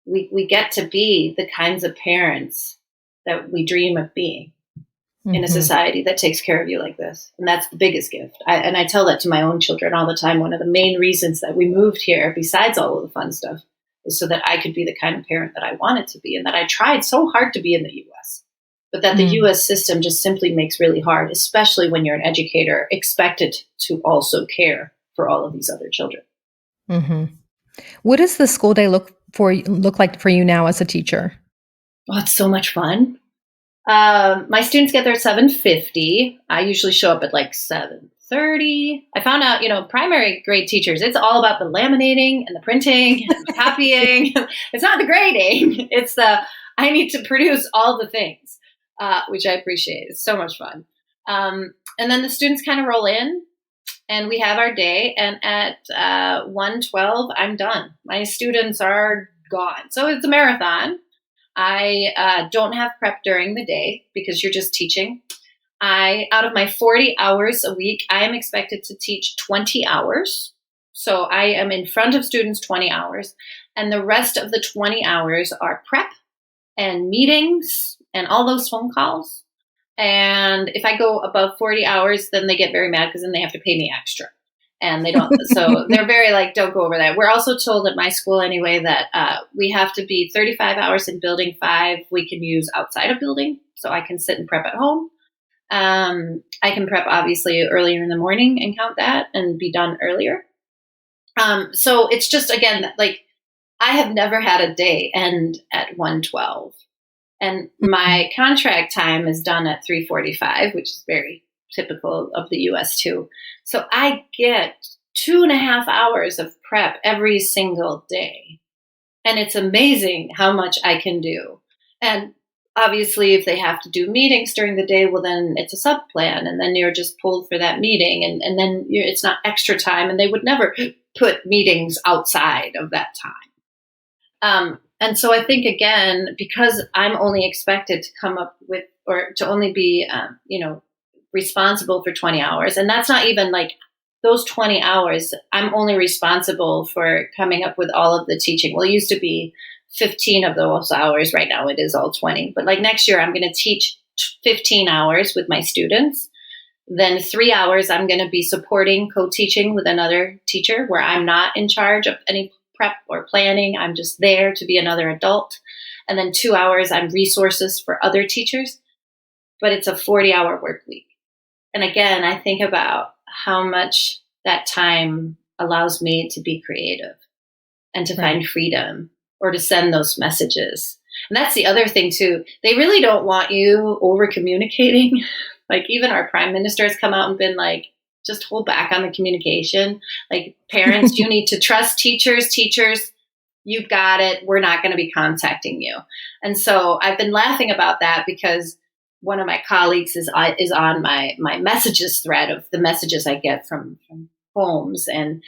we get to be the kinds of parents that we dream of being in a society that takes care of you like this. And that's the biggest gift. I tell that to my own children all the time. One of the main reasons that we moved here, besides all of the fun stuff, is so that I could be the kind of parent that I wanted to be, and that I tried so hard to be in the US. But that the U.S. system just simply makes really hard, especially when you're an educator expected to also care for all of these other children. What does the school day look like for you now as a teacher? Oh, it's so much fun. My students get there at 7:50. I usually show up at like 7:30. I found out, primary grade teachers, it's all about the laminating and the printing and the copying. It's not the grading. It's I need to produce all the things. Which I appreciate. It's so much fun. And then the students kind of roll in, and we have our day. And at 1:12, I'm done. My students are gone. So it's a marathon. I don't have prep during the day because you're just teaching. Out of my 40 hours a week, I am expected to teach 20 hours. So I am in front of students 20 hours. And the rest of the 20 hours are prep and meetings and all those phone calls. And if I go above 40 hours, then they get very mad because then they have to pay me extra. And they don't. So they're very like, don't go over that. We're also told at my school anyway that we have to be 35 hours in building 5. We can use outside of building. So I can sit and prep at home. I can prep obviously earlier in the morning and count that and be done earlier. So it's just, again, like, I have never had a day end at 1:12. And my contract time is done at 3:45, which is very typical of the US too. So I get 2.5 hours of prep every single day. And it's amazing how much I can do. And obviously, if they have to do meetings during the day, well, then it's a sub plan. And then you're just pulled for that meeting. And then it's not extra time. And they would never put meetings outside of that time. And so I think, again, because I'm only expected to come up with, or to only be, responsible for 20 hours. And that's not even like those 20 hours. I'm only responsible for coming up with all of the teaching. Well, it used to be 15 of those hours. Right now it is all 20. But like next year, I'm going to teach 15 hours with my students. Then 3 hours, I'm going to be supporting, co-teaching with another teacher where I'm not in charge of any prep or planning. I'm just there to be another adult. And then 2 hours, I'm resources for other teachers. But it's a 40-hour work week. And again, I think about how much that time allows me to be creative and to find freedom or to send those messages. And that's the other thing too. They really don't want you over communicating. Like even our prime minister has come out and been like, just hold back on the communication. Like parents, you need to trust teachers. Teachers, you've got it. We're not going to be contacting you. And so I've been laughing about that because one of my colleagues is on my messages thread of the messages I get from homes, and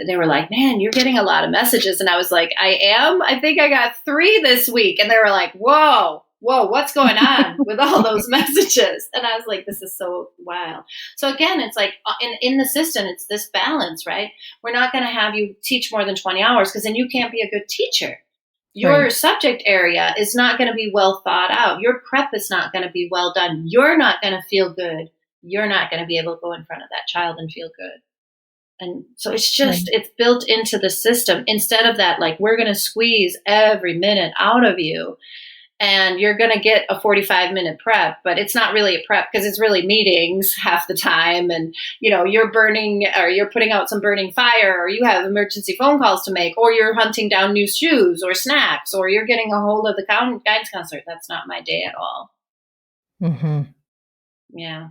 they were like, man, you're getting a lot of messages. And I was like, I am. I think I got 3 this week. And they were like, whoa, what's going on with all those messages? And I was like, this is so wild. So again, it's like in the system, it's this balance, right? We're not going to have you teach more than 20 hours because then you can't be a good teacher. Your Right. subject area is not going to be well thought out. Your prep is not going to be well done. You're not going to feel good. You're not going to be able to go in front of that child and feel good. And so it's just, Right. it's built into the system instead of that, like, we're going to squeeze every minute out of you and you're going to get a 45-minute prep, but it's not really a prep because it's really meetings half the time. And, you're burning or you're putting out some burning fire, or you have emergency phone calls to make, or you're hunting down new shoes or snacks, or you're getting a hold of the guidance counselor. That's not my day at all. Mm-hmm. Yeah.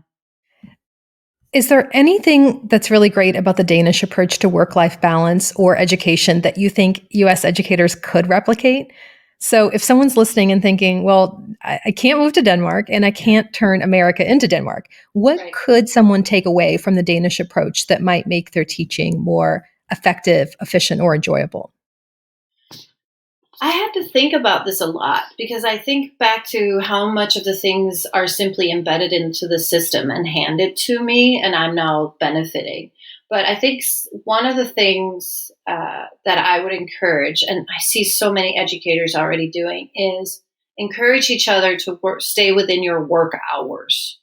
Is there anything that's really great about the Danish approach to work-life balance or education that you think US educators could replicate? So if someone's listening and thinking, well, I can't move to Denmark and I can't turn America into Denmark, what Right. could someone take away from the Danish approach that might make their teaching more effective, efficient, or enjoyable? I had to think about this a lot because I think back to how much of the things are simply embedded into the system and handed to me, and I'm now benefiting. But I think one of the things that I would encourage, and I see so many educators already doing, is encourage each other to stay within your work hours.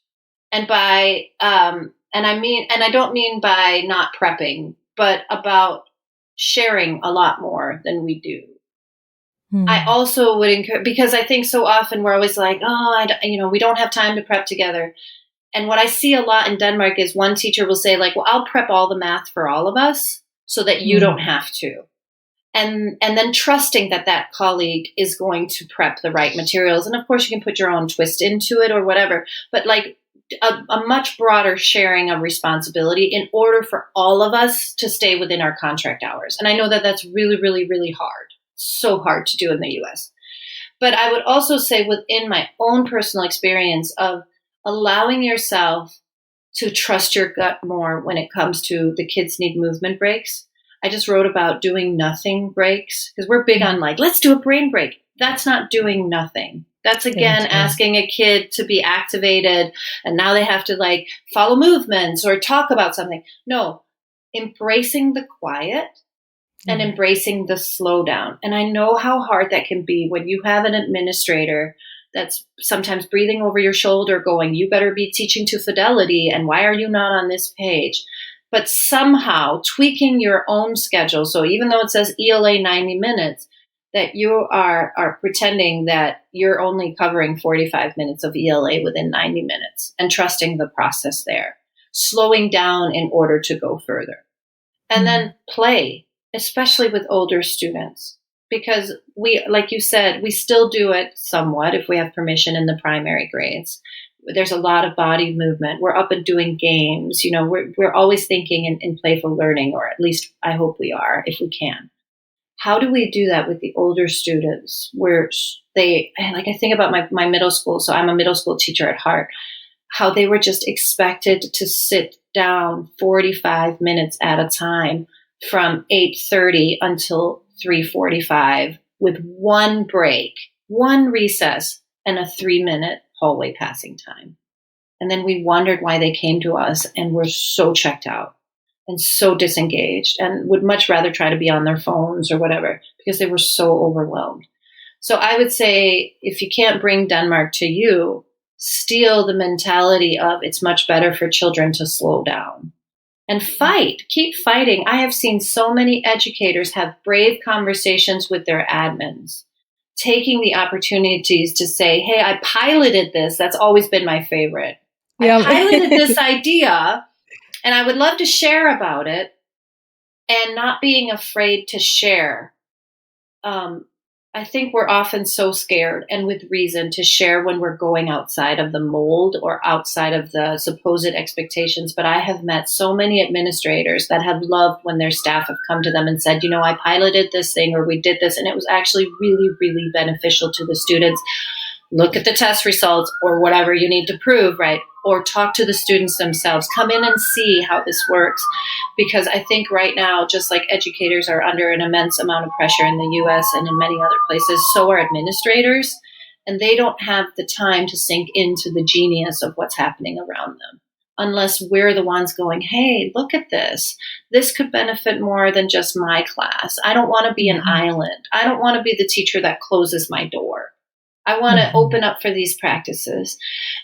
And and I don't mean by not prepping, but about sharing a lot more than we do. I Hmm. also would encourage, because I think so often we're always like, oh, we don't have time to prep together. And what I see a lot in Denmark is one teacher will say like, well, I'll prep all the math for all of us so that you Hmm. don't have to. And then trusting that that colleague is going to prep the right materials. And of course you can put your own twist into it or whatever, but like a much broader sharing of responsibility in order for all of us to stay within our contract hours. And I know that that's really, really, really hard. So hard to do in the US. But I would also say within my own personal experience of allowing yourself to trust your gut more when it comes to the kids need movement breaks. I just wrote about doing nothing breaks because we're big on like, let's do a brain break. That's not doing nothing. That's again Thank you. asking a kid to be activated and now they have to like follow movements or talk about something. No, embracing the quiet and Yeah. embracing the slowdown. And I know how hard that can be when you have an administrator that's sometimes breathing over your shoulder going, you better be teaching to fidelity. And why are you not on this page? But somehow tweaking your own schedule. So even though it says ELA 90 minutes, that you are pretending that you're only covering 45 minutes of ELA within 90 minutes and trusting the process there, slowing down in order to go further. And Hmm. then play, especially with older students, because we, like you said, we still do it somewhat if we have permission in the primary grades. There's a lot of body movement. We're up and doing games. We're always thinking in playful learning, or at least I hope we are, if we can. How do we do that with the older students where I think about my middle school. So I'm a middle school teacher at heart, how they were just expected to sit down 45 minutes at a time from 8:30 until 3:45 with one break, one recess, and a 3-minute hallway passing time. And then we wondered why they came to us and were so checked out and so disengaged and would much rather try to be on their phones or whatever because they were so overwhelmed. So I would say if you can't bring Denmark to you, steal the mentality of it's much better for children to slow down and fight, keep fighting. I have seen so many educators have brave conversations with their admins, taking the opportunities to say, hey, I piloted this. That's always been my favorite. I Yeah. piloted this idea and I would love to share about it, and not being afraid to share. I think we're often so scared, and with reason, to share when we're going outside of the mold or outside of the supposed expectations. But I have met so many administrators that have loved when their staff have come to them and said, I piloted this thing, or we did this, and it was actually really, really beneficial to the students. Look at the test results or whatever you need to prove, right? Or talk to the students themselves. Come in and see how this works. Because I think right now, just like educators are under an immense amount of pressure in the US and in many other places, so are administrators. And they don't have the time to sink into the genius of what's happening around them, unless we're the ones going, hey, look at this. This could benefit more than just my class. I don't want to be an island. I don't want to be the teacher that closes my door. I want to open up for these practices.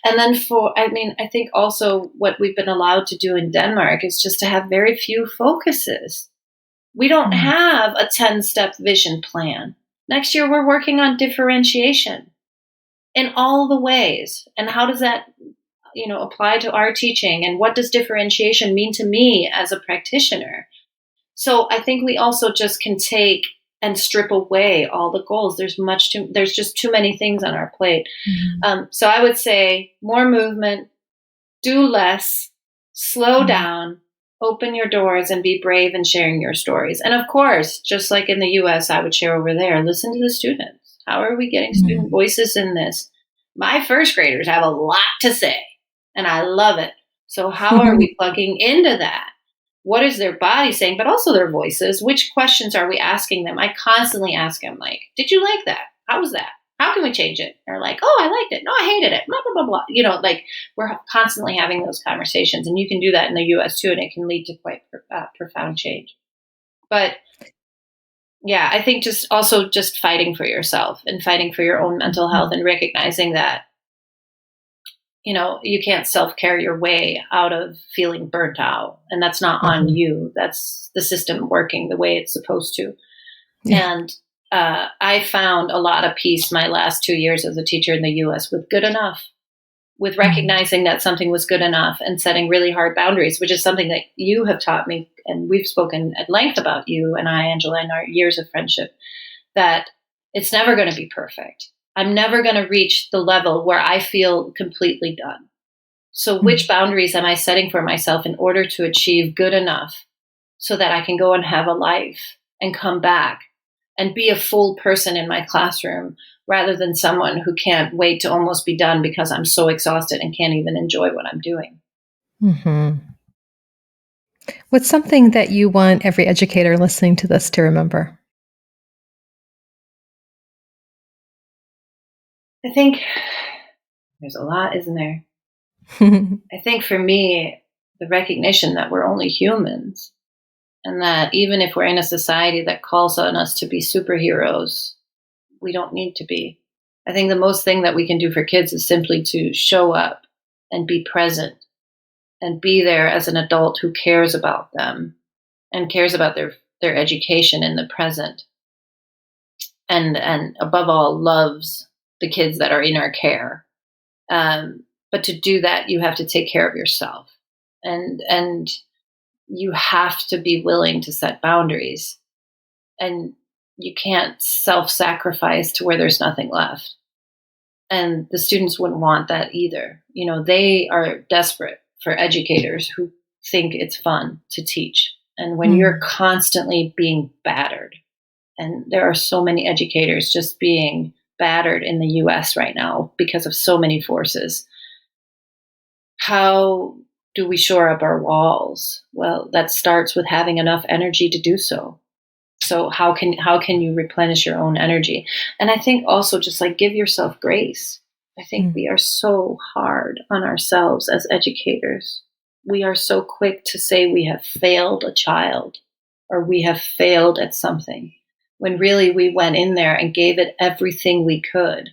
And then I think also what we've been allowed to do in Denmark is just to have very few focuses. We don't have a 10-step vision plan. Next year, we're working on differentiation in all the ways. And how does that, apply to our teaching? And what does differentiation mean to me as a practitioner? So I think we also just can take and strip away all the goals. There's just too many things on our plate. So I would say more movement, do less, slow down, open your doors, and be brave in sharing your stories. And of course, just like in the US, I would share over there, listen to the students. How are we getting student voices in this? My first graders have a lot to say, and I love it. So how are we plugging into that? What is their body saying, but also their voices? Which questions are we asking them? I constantly ask them, like, did you like that? How was that? How can we change it? They're like, oh, I liked it. No, I hated it. Blah, blah, blah, blah. We're constantly having those conversations, and you can do that in the US too, and it can lead to quite profound change. But yeah, I think just fighting for yourself and fighting for your own mental health and recognizing that, you can't self-care your way out of feeling burnt out. And that's not on you. That's the system working the way it's supposed to. Yeah. And I found a lot of peace my last 2 years as a teacher in the US with good enough, with recognizing that something was good enough and setting really hard boundaries, which is something that you have taught me. And we've spoken at length about you and I, Angela, in our years of friendship, that it's never going to be perfect. I'm never going to reach the level where I feel completely done. So which boundaries am I setting for myself in order to achieve good enough so that I can go and have a life and come back and be a full person in my classroom rather than someone who can't wait to almost be done because I'm so exhausted and can't even enjoy what I'm doing. What's something that you want every educator listening to this to remember? I think there's a lot, isn't there? I think for me, the recognition that we're only humans and that even if we're in a society that calls on us to be superheroes, we don't need to be. I think the most thing that we can do for kids is simply to show up and be present and be there as an adult who cares about them and cares about their education in the present. And above all, loves the kids that are in our care. But to do that, you have to take care of yourself. And you have to be willing to set boundaries. And you can't self-sacrifice to where there's nothing left. And the students wouldn't want that either. They are desperate for educators who think it's fun to teach. And when you're constantly being battered, and there are so many educators just being battered in the US right now because of so many forces. How do we shore up our walls? Well, that starts with having enough energy to do so. So how can you replenish your own energy? And I think also just like give yourself grace. I think we are so hard on ourselves as educators. We are so quick to say we have failed a child or we have failed at something, when really we went in there and gave it everything we could.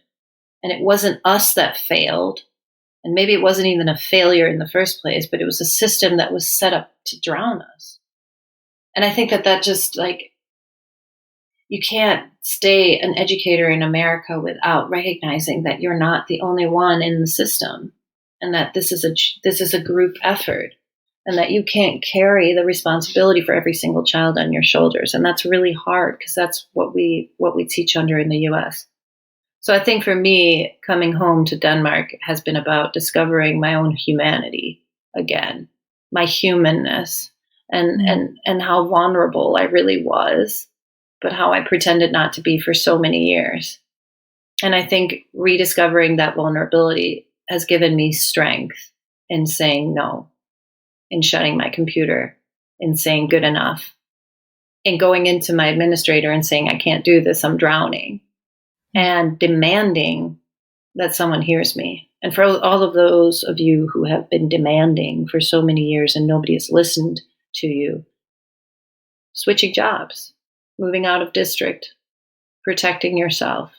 And it wasn't us that failed. And maybe it wasn't even a failure in the first place, but it was a system that was set up to drown us. And I think that just you can't stay an educator in America without recognizing that you're not the only one in the system and that this is a group effort and that you can't carry the responsibility for every single child on your shoulders. And that's really hard because that's what we teach under in the US. So I think for me, coming home to Denmark has been about discovering my own humanity again, my humanness, and how vulnerable I really was, but how I pretended not to be for so many years. And I think rediscovering that vulnerability has given me strength in saying no, in shutting my computer, in saying good enough, in going into my administrator and saying, I can't do this, I'm drowning, and demanding that someone hears me. And for all of those of you who have been demanding for so many years and nobody has listened to you, switching jobs, moving out of district, protecting yourself.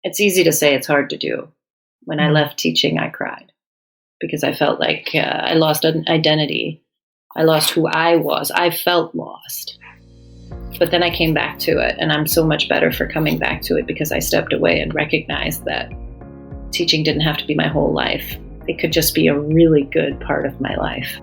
It's easy to say, it's hard to do. When I left teaching, I cried because I felt like I lost an identity. I lost who I was. I felt lost. But then I came back to it, and I'm so much better for coming back to it because I stepped away and recognized that teaching didn't have to be my whole life. It could just be a really good part of my life.